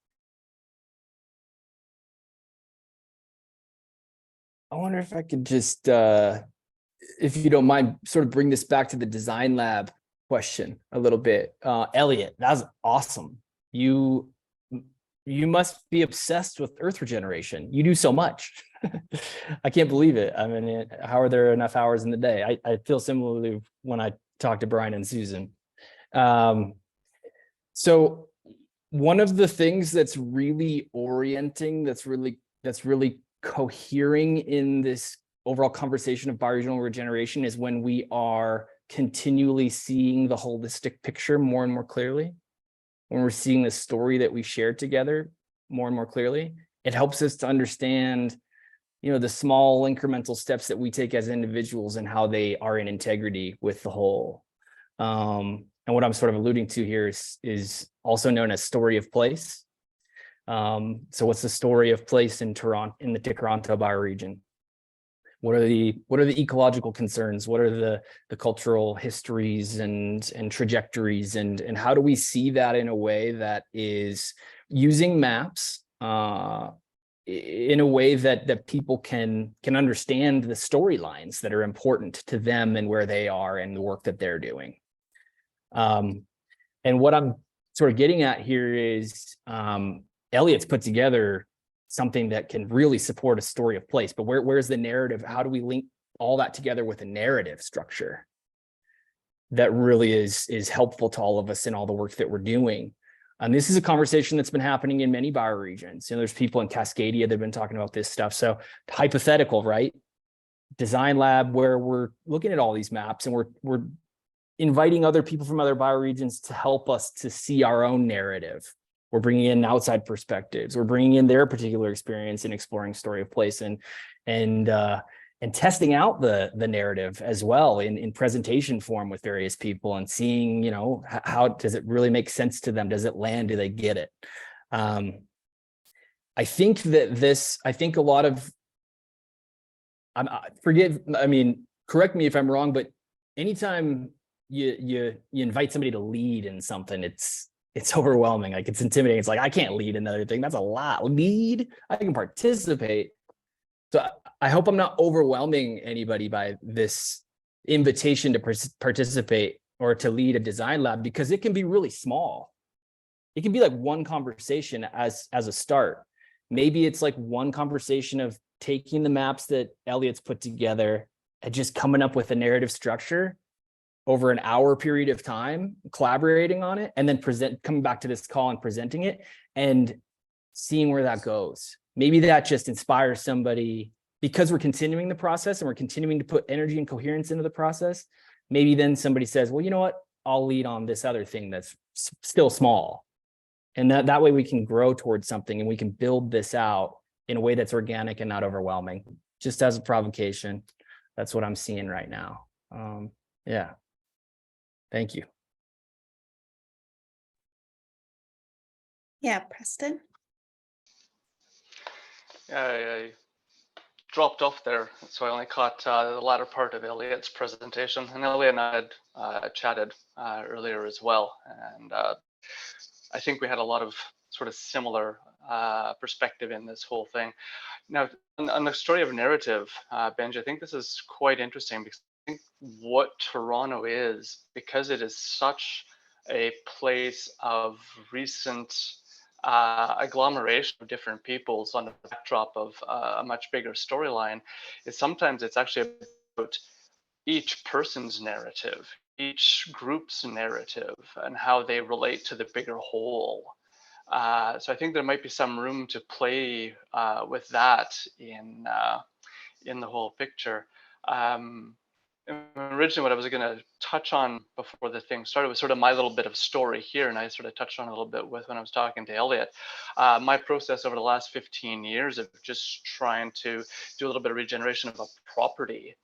I wonder if I could just, if you don't mind, sort of bring this back to the design lab question a little bit. Elliot, that was awesome. You must be obsessed with earth regeneration. You do so much. I can't believe it. I mean, how are there enough hours in the day? I feel similarly when I talk to Brian and Susan. So one of the things that's really orienting, that's really cohering in this overall conversation of bioregional regeneration is when we are continually seeing the holistic picture more and more clearly. When we're seeing the story that we shared together more and more clearly, it helps us to understand, you know, the small incremental steps that we take as individuals and how they are in integrity with the whole. And what I'm sort of alluding to here is also known as story of place. So what's the story of place in Toronto, in the Toronto bioregion? What are the ecological concerns? What are the cultural histories and trajectories, and how do we see that in a way that is using maps in a way that people can understand the storylines that are important to them and where they are and the work that they're doing. And what I'm sort of getting at here is Elliot's put together something that can really support a story of place. But where's the narrative? How do we link all that together with a narrative structure that really is helpful to all of us in all the work that we're doing? And this is a conversation that's been happening in many bioregions. You know, there's people in Cascadia that have been talking about this stuff. So hypothetical, right? Design lab where we're looking at all these maps and we're inviting other people from other bioregions to help us to see our own narrative. We're bringing in outside perspectives. We're bringing in their particular experience in exploring story of place and testing out the narrative as well in presentation form with various people and seeing, you know, how does it really make sense to them? Does it land? Do they get it? I think a lot of, correct me if I'm wrong, but anytime you invite somebody to lead in something, it's overwhelming. Like, it's intimidating. It's like, I can't lead another thing. That's a lot. Lead, I can participate. So I hope I'm not overwhelming anybody by this invitation to participate or to lead a design lab, because it can be really small. It can be like one conversation as a start. Maybe it's like one conversation of taking the maps that Elliot's put together and just coming up with a narrative structure over an hour period of time, collaborating on it, and then coming back to this call and presenting it and seeing where that goes. Maybe that just inspires somebody, because we're continuing the process and we're continuing to put energy and coherence into the process. Maybe then somebody says, well, you know what? I'll lead on this other thing that's still small. And that way we can grow towards something and we can build this out in a way that's organic and not overwhelming. Just as a provocation, that's what I'm seeing right now. Yeah. Thank you.
Yeah, Preston.
I dropped off there, so I only caught the latter part of Elliot's presentation. And Elliot and I had chatted earlier as well. And I think we had a lot of sort of similar perspective in this whole thing. Now, on the story of narrative, Benj, I think this is quite interesting, because I think what Toronto is, because it is such a place of recent agglomeration of different peoples on the backdrop of a much bigger storyline, is sometimes it's actually about each person's narrative, each group's narrative, and how they relate to the bigger whole. So I think there might be some room to play with that in the whole picture. Originally, what I was going to touch on before the thing started was sort of my little bit of story here, and I sort of touched on a little bit with when I was talking to Elliot. My process over the last 15 years of just trying to do a little bit of regeneration of a property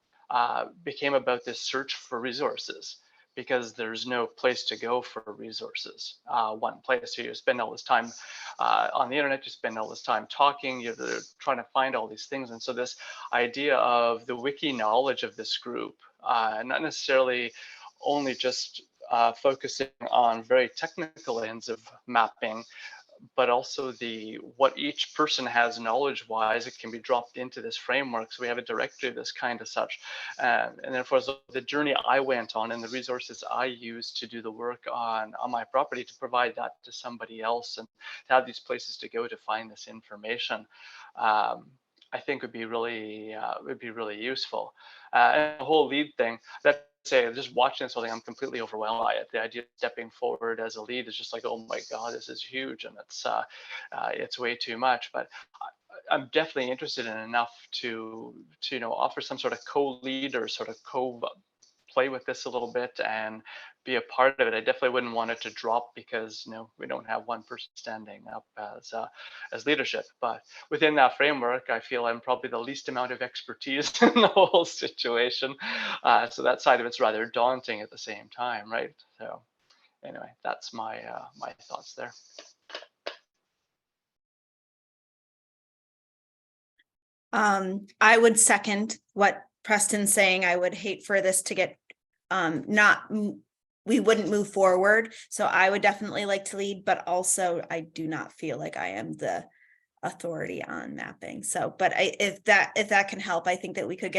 became about this search for resources, because there's no place to go for resources. One place, so you spend all this time on the internet, you spend all this time talking, you're trying to find all these things. And so this idea of the wiki knowledge of this group, not necessarily only just focusing on very technical ends of mapping, but also what each person has knowledge wise, it can be dropped into this framework. So we have a directory of this kind of such. And therefore, the journey I went on and the resources I used to do the work on my property, to provide that to somebody else and to have these places to go to find this information, I think would be really useful. And the whole lead thing, that say, just watching this whole thing, I'm completely overwhelmed by it. The idea of stepping forward as a lead is just like, oh my God, this is huge, and it's way too much. But I'm definitely interested in enough to offer some sort of co-lead or sort of play with this a little bit and be a part of it. I definitely wouldn't want it to drop because we don't have one person standing up as leadership. But within that framework, I feel I'm probably the least amount of expertise in the whole situation. So that side of it's rather daunting at the same time, right? So anyway, that's my my thoughts there.
I would second what Preston's saying. I would hate for this to get we wouldn't move forward. So I would definitely like to lead, but also I do not feel like I am the authority on mapping. So, but if that can help, I think that we could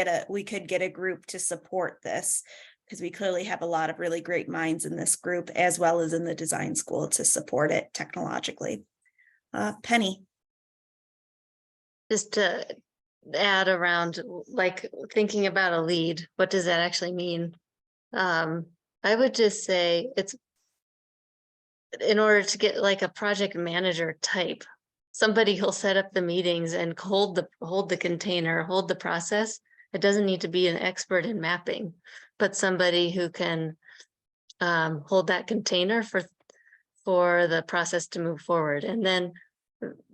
get a group to support this, because we clearly have a lot of really great minds in this group, as well as in the design school, to support it technologically. Penny.
just to add around, like thinking about a lead, what does that actually mean? I would just say it's in order to get like a project manager type, somebody who'll set up the meetings and hold the container, hold the process. It doesn't need to be an expert in mapping, but somebody who can hold that container for the process to move forward. And then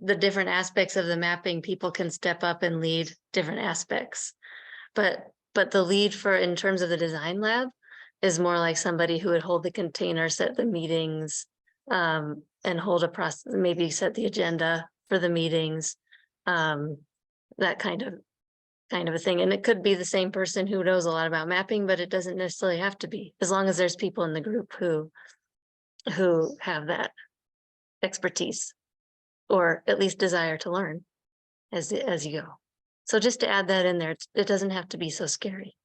the different aspects of the mapping, people can step up and lead different aspects. But the lead for in terms of the design lab is more like somebody who would hold the container, set the meetings, and hold a process, maybe set the agenda for the meetings, that kind of a thing. And it could be the same person who knows a lot about mapping, but it doesn't necessarily have to be, as long as there's people in the group who have that expertise or at least desire to learn as you go. So just to add that in there, it doesn't have to be so scary.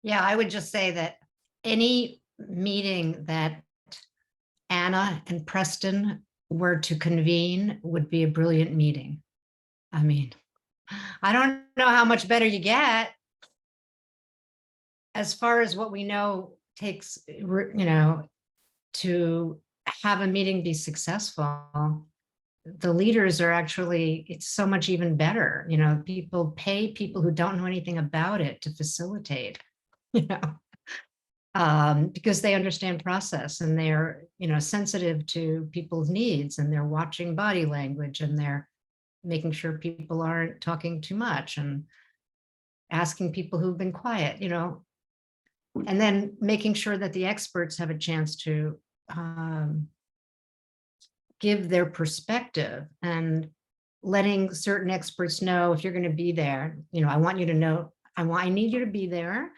Yeah, I would just say that any meeting that Anna and Preston were to convene would be a brilliant meeting. I mean, I don't know how much better you get as far as what we know takes, to have a meeting be successful. The leaders are actually, it's so much even better. People pay people who don't know anything about it to facilitate, because they understand process and they're, sensitive to people's needs, and they're watching body language, and they're making sure people aren't talking too much and asking people who've been quiet, and then making sure that the experts have a chance to give their perspective, and letting certain experts know, if you're going to be there, I want you to know, I need you to be there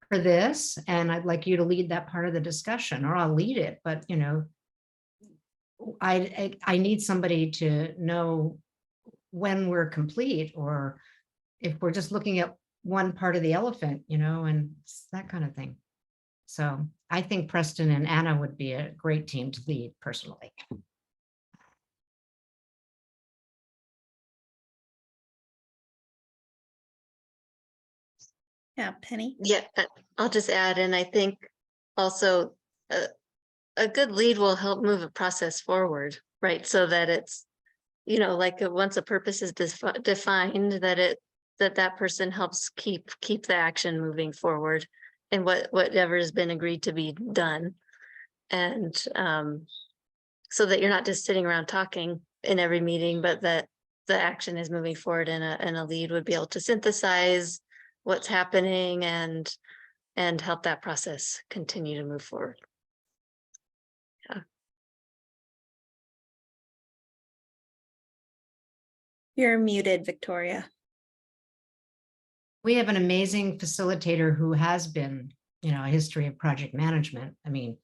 for this, and I'd like you to lead that part of the discussion, or I'll lead it, but I need somebody to know when we're complete, or if we're just looking at one part of the elephant, and that kind of thing. So I think Preston and Anna would be a great team to lead personally.
Yeah, Penny.
Yeah, I'll just add, and I think also a good lead will help move a process forward, right? So that it's, like once a purpose is defined, that person helps keep the action moving forward, and whatever has been agreed to be done, and so that you're not just sitting around talking in every meeting, but that the action is moving forward, and a lead would be able to synthesize what's happening and help that process continue to move forward. Yeah.
You're muted, Victoria.
We have an amazing facilitator who has been, a history of project management. I mean,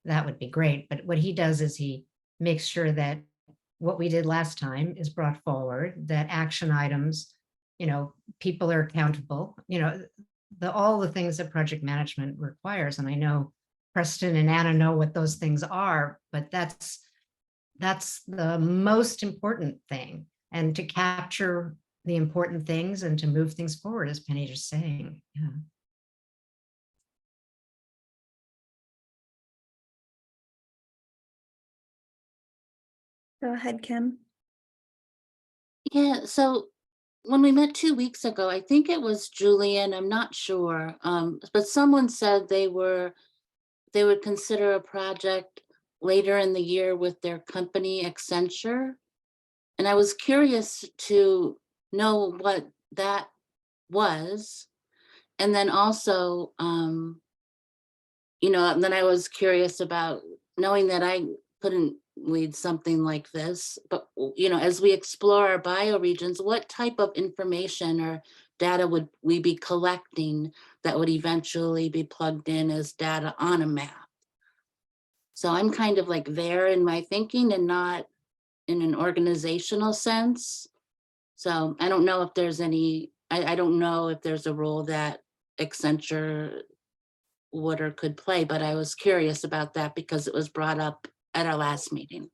that would be great. But what he does is he makes sure that what we did last time is brought forward, that action items, people are accountable, all the things that project management requires. And I know Preston and Anna know what those things are, but that's the most important thing. And to capture the important things and to move things forward, as Penny just saying. Yeah.
Go ahead, Kim.
Yeah, so when we met 2 weeks ago, I think it was Julian, I'm not sure, but someone said they would consider a project later in the year with their company Accenture. And I was curious to know what that was. And then also, then I was curious about knowing that I couldn't lead something like this, but as we explore our bioregions, what type of information or data would we be collecting that would eventually be plugged in as data on a map? So I'm kind of like there in my thinking and not in an organizational sense. So I don't know if there's I don't know if there's a role that Accenture would or could play, but I was curious about that because it was brought up at our last meeting.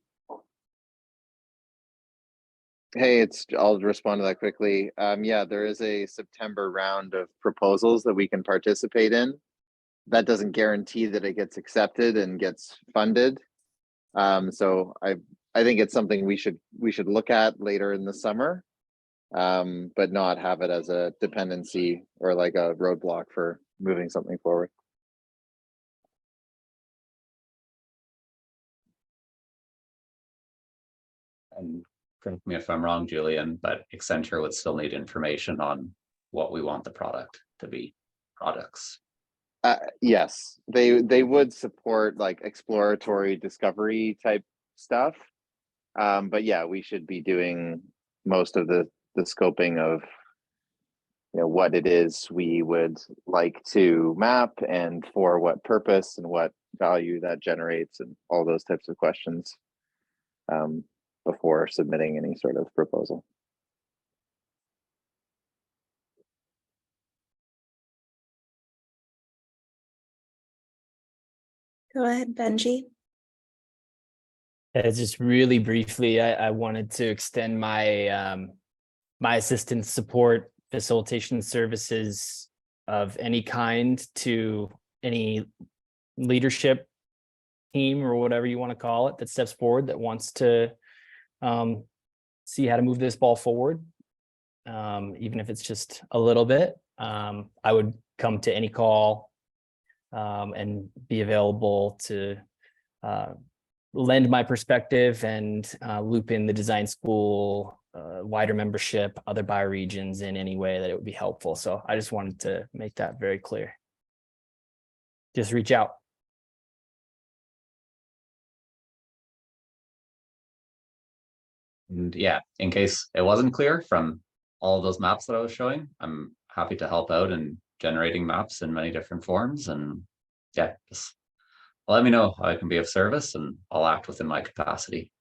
Hey, I'll respond to that quickly. Yeah, there is a September round of proposals that we can participate in. That doesn't guarantee that it gets accepted and gets funded. So I think it's something we should look at later in the summer, but not have it as a dependency or like a roadblock for moving something forward.
And correct me if I'm wrong, Julian, but Accenture would still need information on what we want the product to be, products.
Yes, they would support like exploratory discovery type stuff. But yeah, we should be doing most of the scoping of what it is we would like to map and for what purpose and what value that generates and all those types of questions before submitting any sort of proposal.
Go ahead, Benji.
Just really briefly, I wanted to extend my my assistance, support, facilitation services of any kind to any leadership team or whatever you want to call it that steps forward that wants to see how to move this ball forward, even if it's just a little bit. I would come to any call and be available to lend my perspective and loop in the design school, wider membership, other bioregions in any way that it would be helpful. So I just wanted to make that very clear. Just reach out.
And yeah, in case it wasn't clear from all of those maps that I was showing, I'm happy to help out in generating maps in many different forms. And yeah, just let me know how I can be of service and I'll act within my capacity.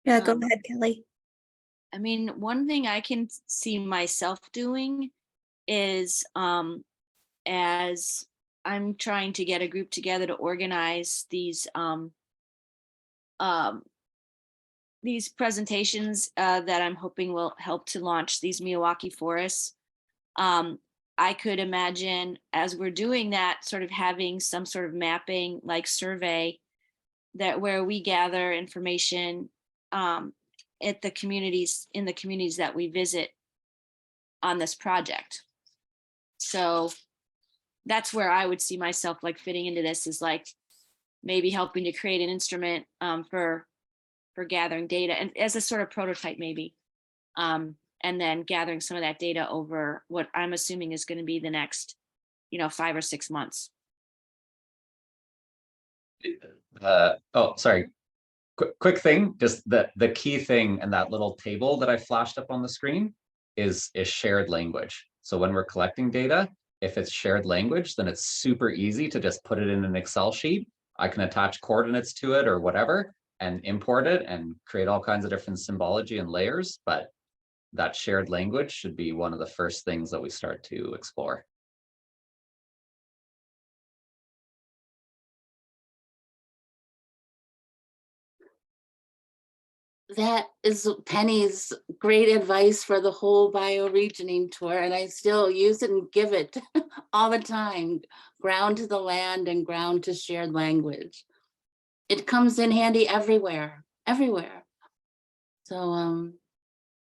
Yeah, go ahead, Kelly.
I mean, one thing I can see myself doing is as I'm trying to get a group together to organize these presentations that I'm hoping will help to launch these Miyawaki forests. I could imagine as we're doing that, sort of having some sort of mapping like survey that where we gather information at the communities, in the communities that we visit on this project. So that's where I would see myself like fitting into this, is like maybe helping to create an instrument for gathering data and as a sort of prototype maybe. And then gathering some of that data over what I'm assuming is going to be the next, 5 or 6 months.
Oh, sorry. Quick thing, just the key thing in that little table that I flashed up on the screen is shared language. So when we're collecting data, if it's shared language, then it's super easy to just put it in an Excel sheet. I can attach coordinates to it or whatever and import it and create all kinds of different symbology and layers. But that shared language should be one of the first things that we start to explore.
That is Penny's great advice for the whole bioregioning tour, and I still use it and give it all the time. Ground to the land and ground to shared language. It comes in handy everywhere, everywhere. So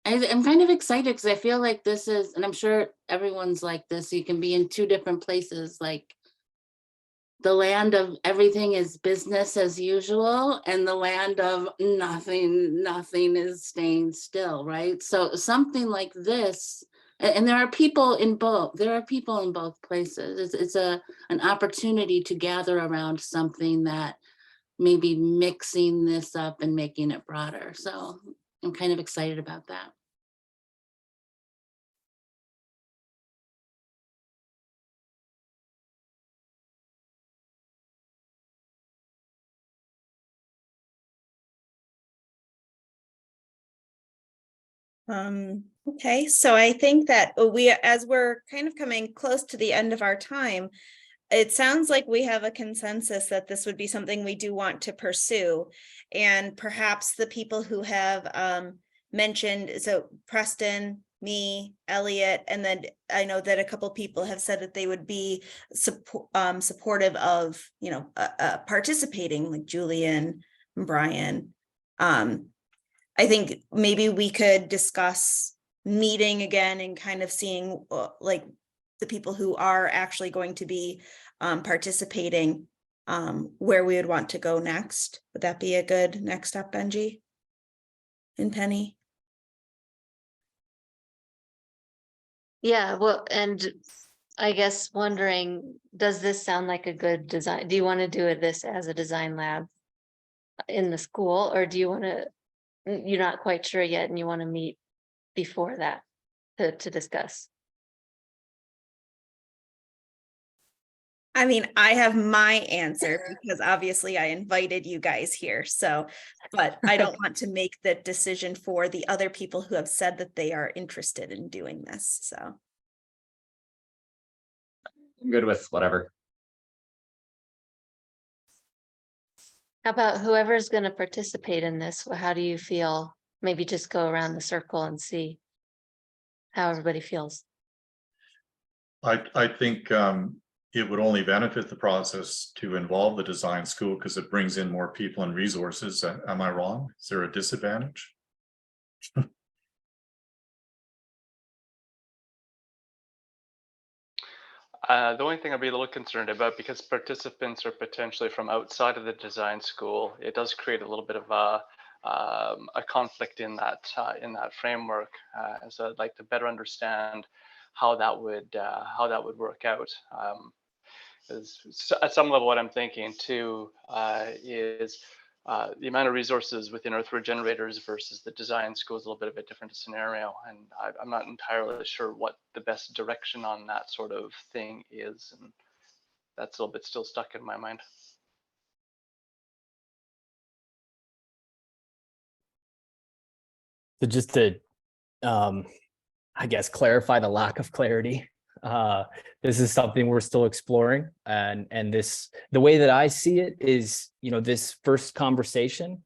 I'm kind of excited because I feel like this is, and I'm sure everyone's like this, you can be in two different places, like the land of everything is business as usual and the land of nothing is staying still, right? So something like this, and there are people in both places. It's an opportunity to gather around something that maybe mixing this up and making it broader. So I'm kind of excited about that.
Okay, so I think that as we're kind of coming close to the end of our time, it sounds like we have a consensus that this would be something we do want to pursue. And perhaps the people who have mentioned, so Preston, me, Elliot, and then I know that a couple people have said that they would be supportive of, participating, like Julian and Brian. I think maybe we could discuss meeting again and kind of seeing like the people who are actually going to be participating, where we would want to go next. Would that be a good next step, Benji and Penny?
Yeah, well, and I guess wondering, does this sound like a good design? Do you want to do this as a design lab in the school, or do you want to, you're not quite sure yet and you want to meet before that to discuss?
I mean, I have my answer because obviously I invited you guys here. So, but I don't want to make the decision for the other people who have said that they are interested in doing this. So
I'm good with whatever.
How about whoever's going to participate in this? How do you feel? Maybe just go around the circle and see how everybody feels.
I think it would only benefit the process to involve the design school because it brings in more people and resources. Am I wrong? Is there a disadvantage?
The only thing I'd be a little concerned about, because participants are potentially from outside of the design school, it does create a little bit of a conflict in that framework. So I'd like to better understand how that would work out. At some level, what I'm thinking too is the amount of resources within Earth Regenerators versus the design school is a little bit of a different scenario, and I'm not entirely sure what the best direction on that sort of thing is, and that's a little bit still stuck in my mind.
So just to, I guess, clarify the lack of clarity. This is something we're still exploring, and the way that I see it is, this first conversation,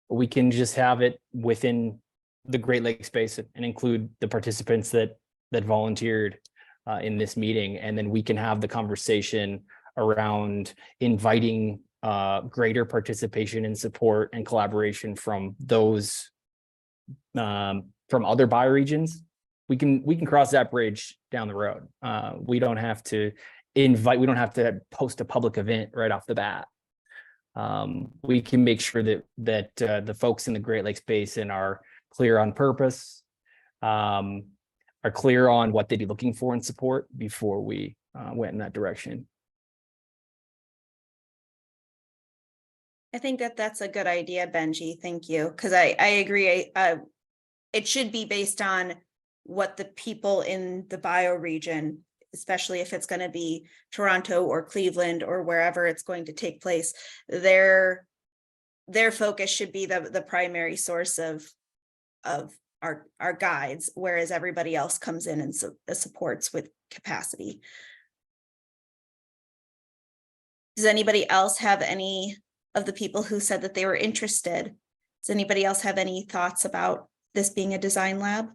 we can just have it within the Great Lakes Basin and include the participants that volunteered in this meeting, and then we can have the conversation around inviting greater participation and support and collaboration from those from other bioregions. We can cross that bridge down the road. We don't have to post a public event right off the bat. We can make sure that the folks in the Great Lakes Basin are clear on purpose, are clear on what they'd be looking for in support before we went in that direction.
I think that's a good idea, Benji. Thank you. Because I agree. It should be based on what the people in the bioregion, especially if it's going to be Toronto or Cleveland or wherever it's going to take place, their focus should be the primary source of our guides, whereas everybody else comes in and supports with capacity. Does anybody else have any of the people who said that they were interested? Does anybody else have any thoughts about this being a design lab?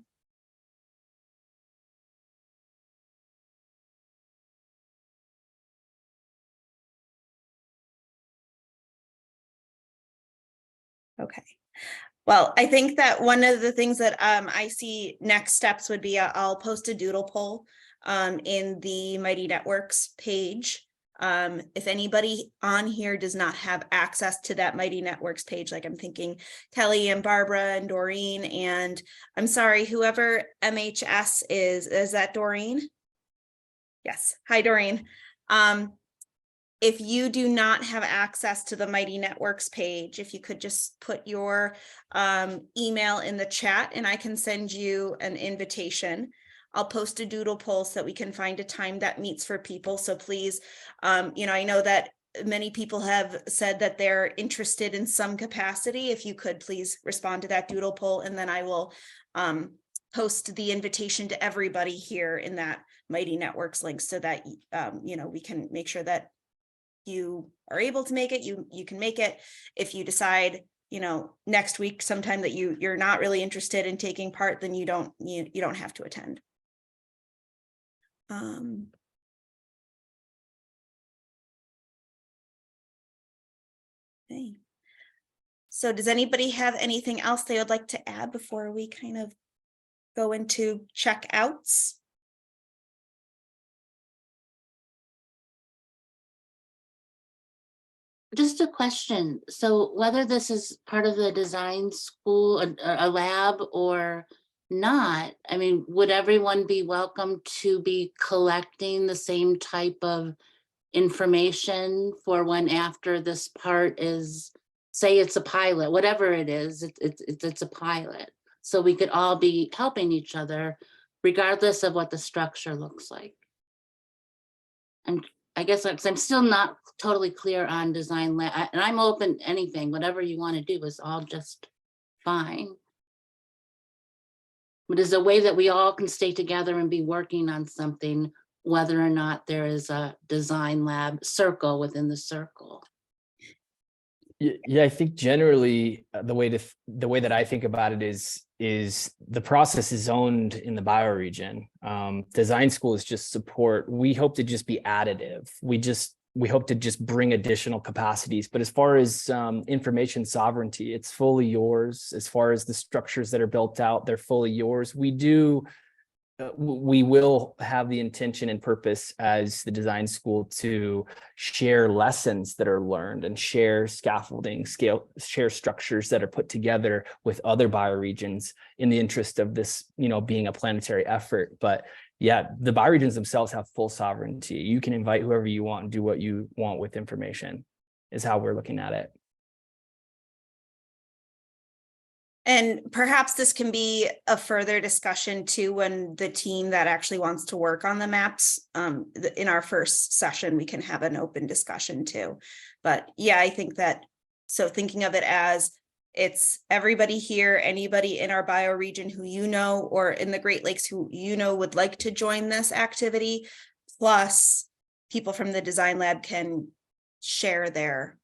Okay. Well, I think that one of the things that I see next steps would be I'll post a doodle poll in the Mighty Networks page. If anybody on here does not have access to that Mighty Networks page, like I'm thinking Kelly and Barbara and Doreen, and I'm sorry, whoever MHS is that Doreen? Yes. Hi, Doreen. If you do not have access to the Mighty Networks page, if you could just put your email in the chat and I can send you an invitation. I'll post a doodle poll so that we can find a time that meets for people. So please, I know that many people have said that they're interested in some capacity. If you could please respond to that doodle poll, and then I will post the invitation to everybody here in that Mighty Networks link so that, we can make sure that you are able to make it, you can make it. If you decide, next week sometime that you're not really interested in taking part, then you don't have to attend. Okay. So does anybody have anything else they would like to add before we kind of go into checkouts?
Just a question. So whether this is part of the design school, a lab or not, I mean, would everyone be welcome to be collecting the same type of information for when after this part is, say it's a pilot, whatever it is, it's a pilot. So we could all be helping each other regardless of what the structure looks like. And I guess I'm still not totally clear on design lab, and I'm open to anything, whatever you want to do is all just fine. But is a way that we all can stay together and be working on something, whether or not there is a design lab circle within the circle.
Yeah, I think generally the way that I think about it is the process is owned in the bioregion. Design school is just support. We hope to just be additive. We hope to just bring additional capacities. But as far as information sovereignty, it's fully yours. As far as the structures that are built out, they're fully yours. We will have the intention and purpose as the design school to share lessons that are learned and share scaffolding, share structures that are put together with other bioregions in the interest of this, being a planetary effort. But yeah, the bioregions themselves have full sovereignty. You can invite whoever you want and do what you want with information, is how we're looking at it.
And perhaps this can be a further discussion too, when the team that actually wants to work on the maps, in our first session, we can have an open discussion too. But yeah, I think that, so thinking of it as it's everybody here, anybody in our bioregion who or in the Great Lakes who would like to join this activity, plus people from the design lab can share their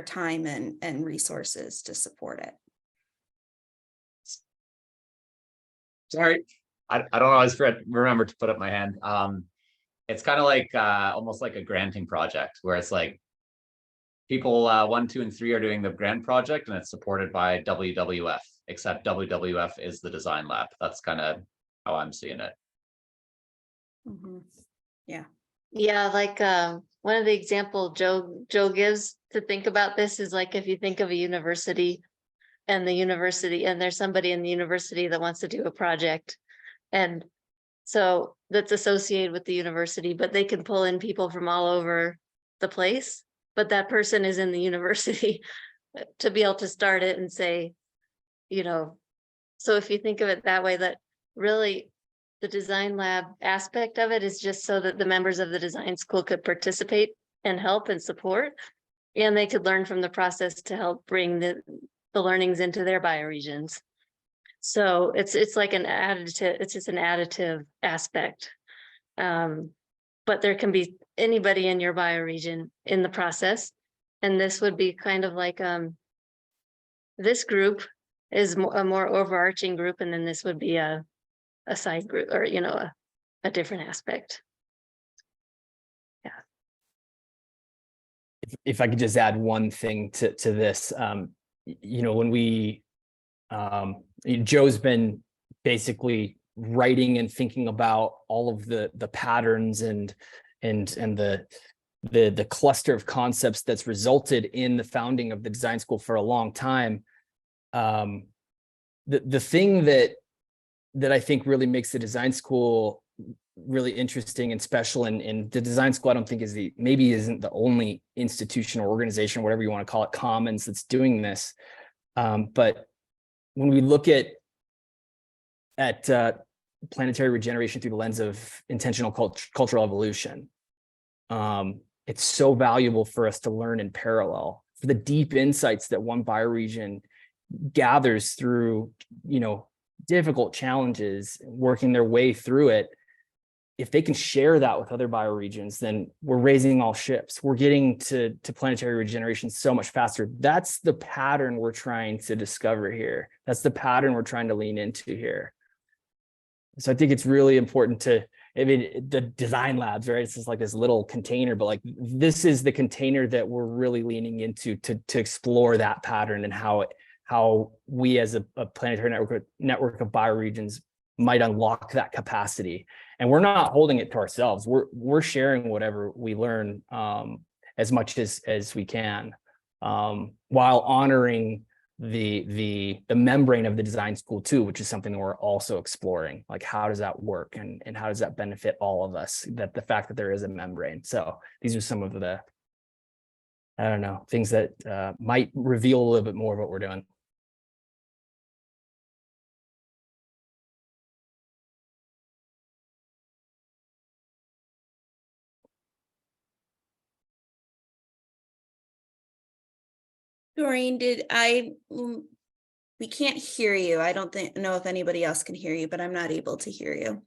time and resources to support it.
Sorry, I don't always remember to put up my hand. It's kind of like almost like a granting project where it's like people 1, 2, and 3 are doing the grant project and it's supported by WWF, except WWF is the design lab. That's kind of how I'm seeing it.
Mm-hmm. Yeah.
Yeah, like one of the example Joe gives to think about this is like if you think of a university and there's somebody in the university that wants to do a project. And so that's associated with the university, but they can pull in people from all over the place, but that person is in the university to be able to start it and say, so if you think of it that way, that really the design lab aspect of it is just so that the members of the design school could participate and help and support, and they could learn from the process to help bring the learnings into their bioregions. So it's like an additive, it's just an additive aspect. But there can be anybody in your bioregion in the process. And this would be kind of like this group is a more overarching group, and then this would be a side group, or a different aspect. Yeah.
If I could just add one thing to this, when we Joe's been basically writing and thinking about all of the patterns and the cluster of concepts that's resulted in the founding of the design school for a long time. The thing that I think really makes the design school really interesting and special, and the design school I don't think isn't the only institution or organization, whatever you want to call it, commons, that's doing this. But when we look at planetary regeneration through the lens of intentional cultural evolution, it's so valuable for us to learn in parallel, for the deep insights that one bioregion gathers through, difficult challenges, working their way through it. If they can share that with other bioregions, then we're raising all ships. We're getting to planetary regeneration so much faster. That's the pattern we're trying to discover here. That's the pattern we're trying to lean into here. So I think it's really important to, I mean, the design labs, right? It's just like this little container, but like this is the container that we're really leaning into to explore that pattern and how we as a planetary network of bioregions might unlock that capacity. And we're not holding it to ourselves. We're sharing whatever we learn as much as we can, while honoring the membrane of the design school too, which is something that we're also exploring. Like, how does that work, and how does that benefit all of us? That the fact that there is a membrane. So these are some of the, I don't know, things that might reveal a little bit more of what we're doing.
Doreen, we can't hear you. I don't know if anybody else can hear you, but I'm not able to hear you.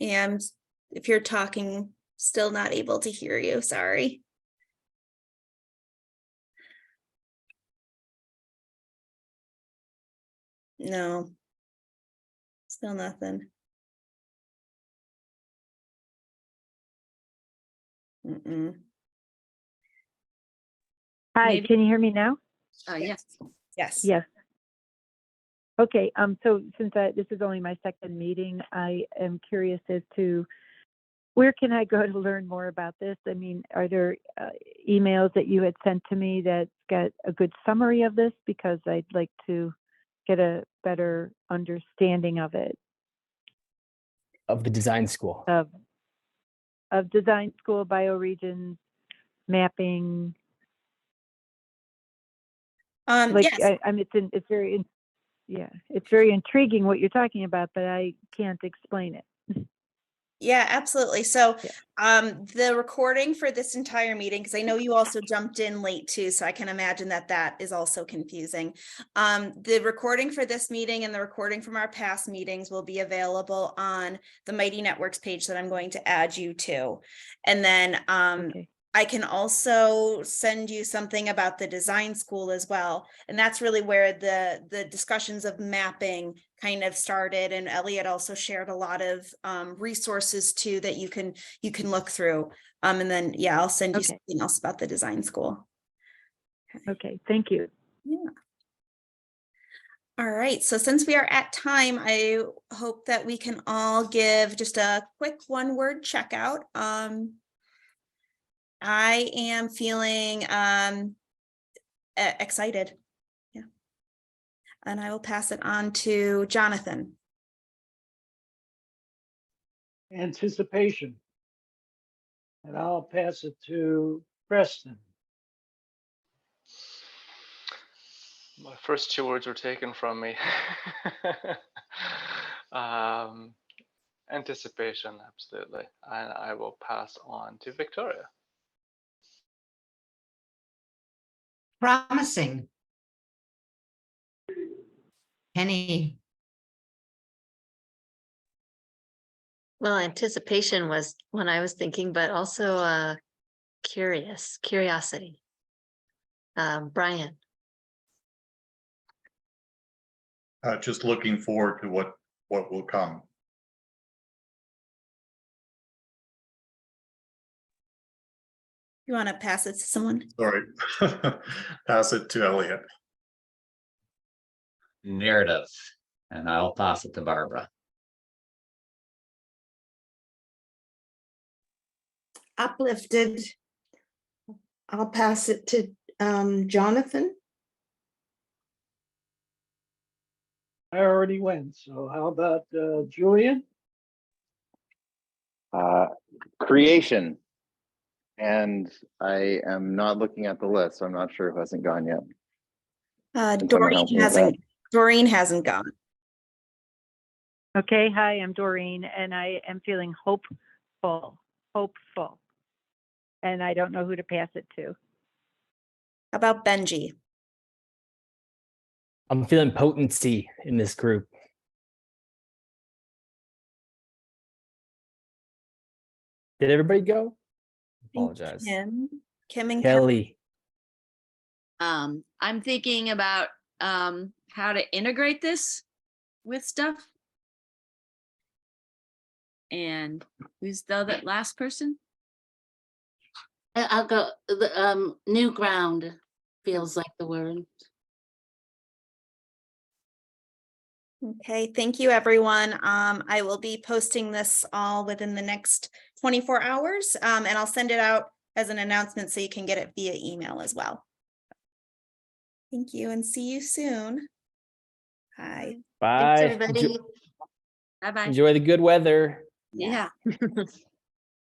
And if you're talking, still not able to hear you, sorry. No, still nothing. Mm-mm.
Hi,
Maybe-
can you hear me now?
Yes.
Yes.
Yes. Okay, so since this is only my second meeting, I am curious as to where can I go to learn more about this? I mean, are there emails that you had sent to me that's got a good summary of this? Because I'd like to get a better understanding of it.
Of the design school.
Of design school, bioregions, mapping.
Yes.
I mean, it's very, yeah, it's very intriguing what you're talking about, but I can't explain it.
Yeah, absolutely. So
Yeah.
the recording for this entire meeting, because I know you also jumped in late too, so I can imagine that is also confusing. The recording for this meeting and the recording from our past meetings will be available on the Mighty Networks page that I'm going to add you to. And then
Okay.
I can also send you something about the design school as well. And that's really where the discussions of mapping kind of started. And Elliot also shared a lot of resources too that you can look through. And then, yeah, I'll send you
Okay.
something else about the design school.
Okay, thank you.
Yeah. All right, so since we are at time, I hope that we can all give just a quick one-word checkout. I am feeling excited. Yeah. And I will pass it on to Jonathan.
Anticipation. And I'll pass it to Preston.
My first two words were taken from me. Anticipation, absolutely. And I will pass on to Victoria.
Promising. Penny.
Well, anticipation was when I was thinking, but also curiosity. Brian.
Just looking forward to what will come.
You want to pass it to someone?
Sorry, pass it to Elliot.
Narrative, and I'll pass it to Barbara.
Uplifted. I'll pass it to Jonathan.
I already went, so how about Julian?
Creation. And I am not looking at the list, so I'm not sure who hasn't gone yet. Can someone help me with that?
Doreen hasn't gone.
Okay, hi, I'm Doreen, and I am feeling hopeful. And I don't know who to pass it to.
How about Benji?
I'm feeling potency in this group. Did everybody go? Apologize.
Kim and
Kelly.
I'm thinking about how to integrate this with stuff. And who's the other last person?
I'll go, the new ground feels like the word.
Okay, thank you, everyone. I will be posting this all within the next 24 hours, and I'll send it out as an announcement so you can get it via email as well. Thank you and see you soon. Bye.
Bye.
everybody.
Bye-bye.
Enjoy the good weather.
Yeah.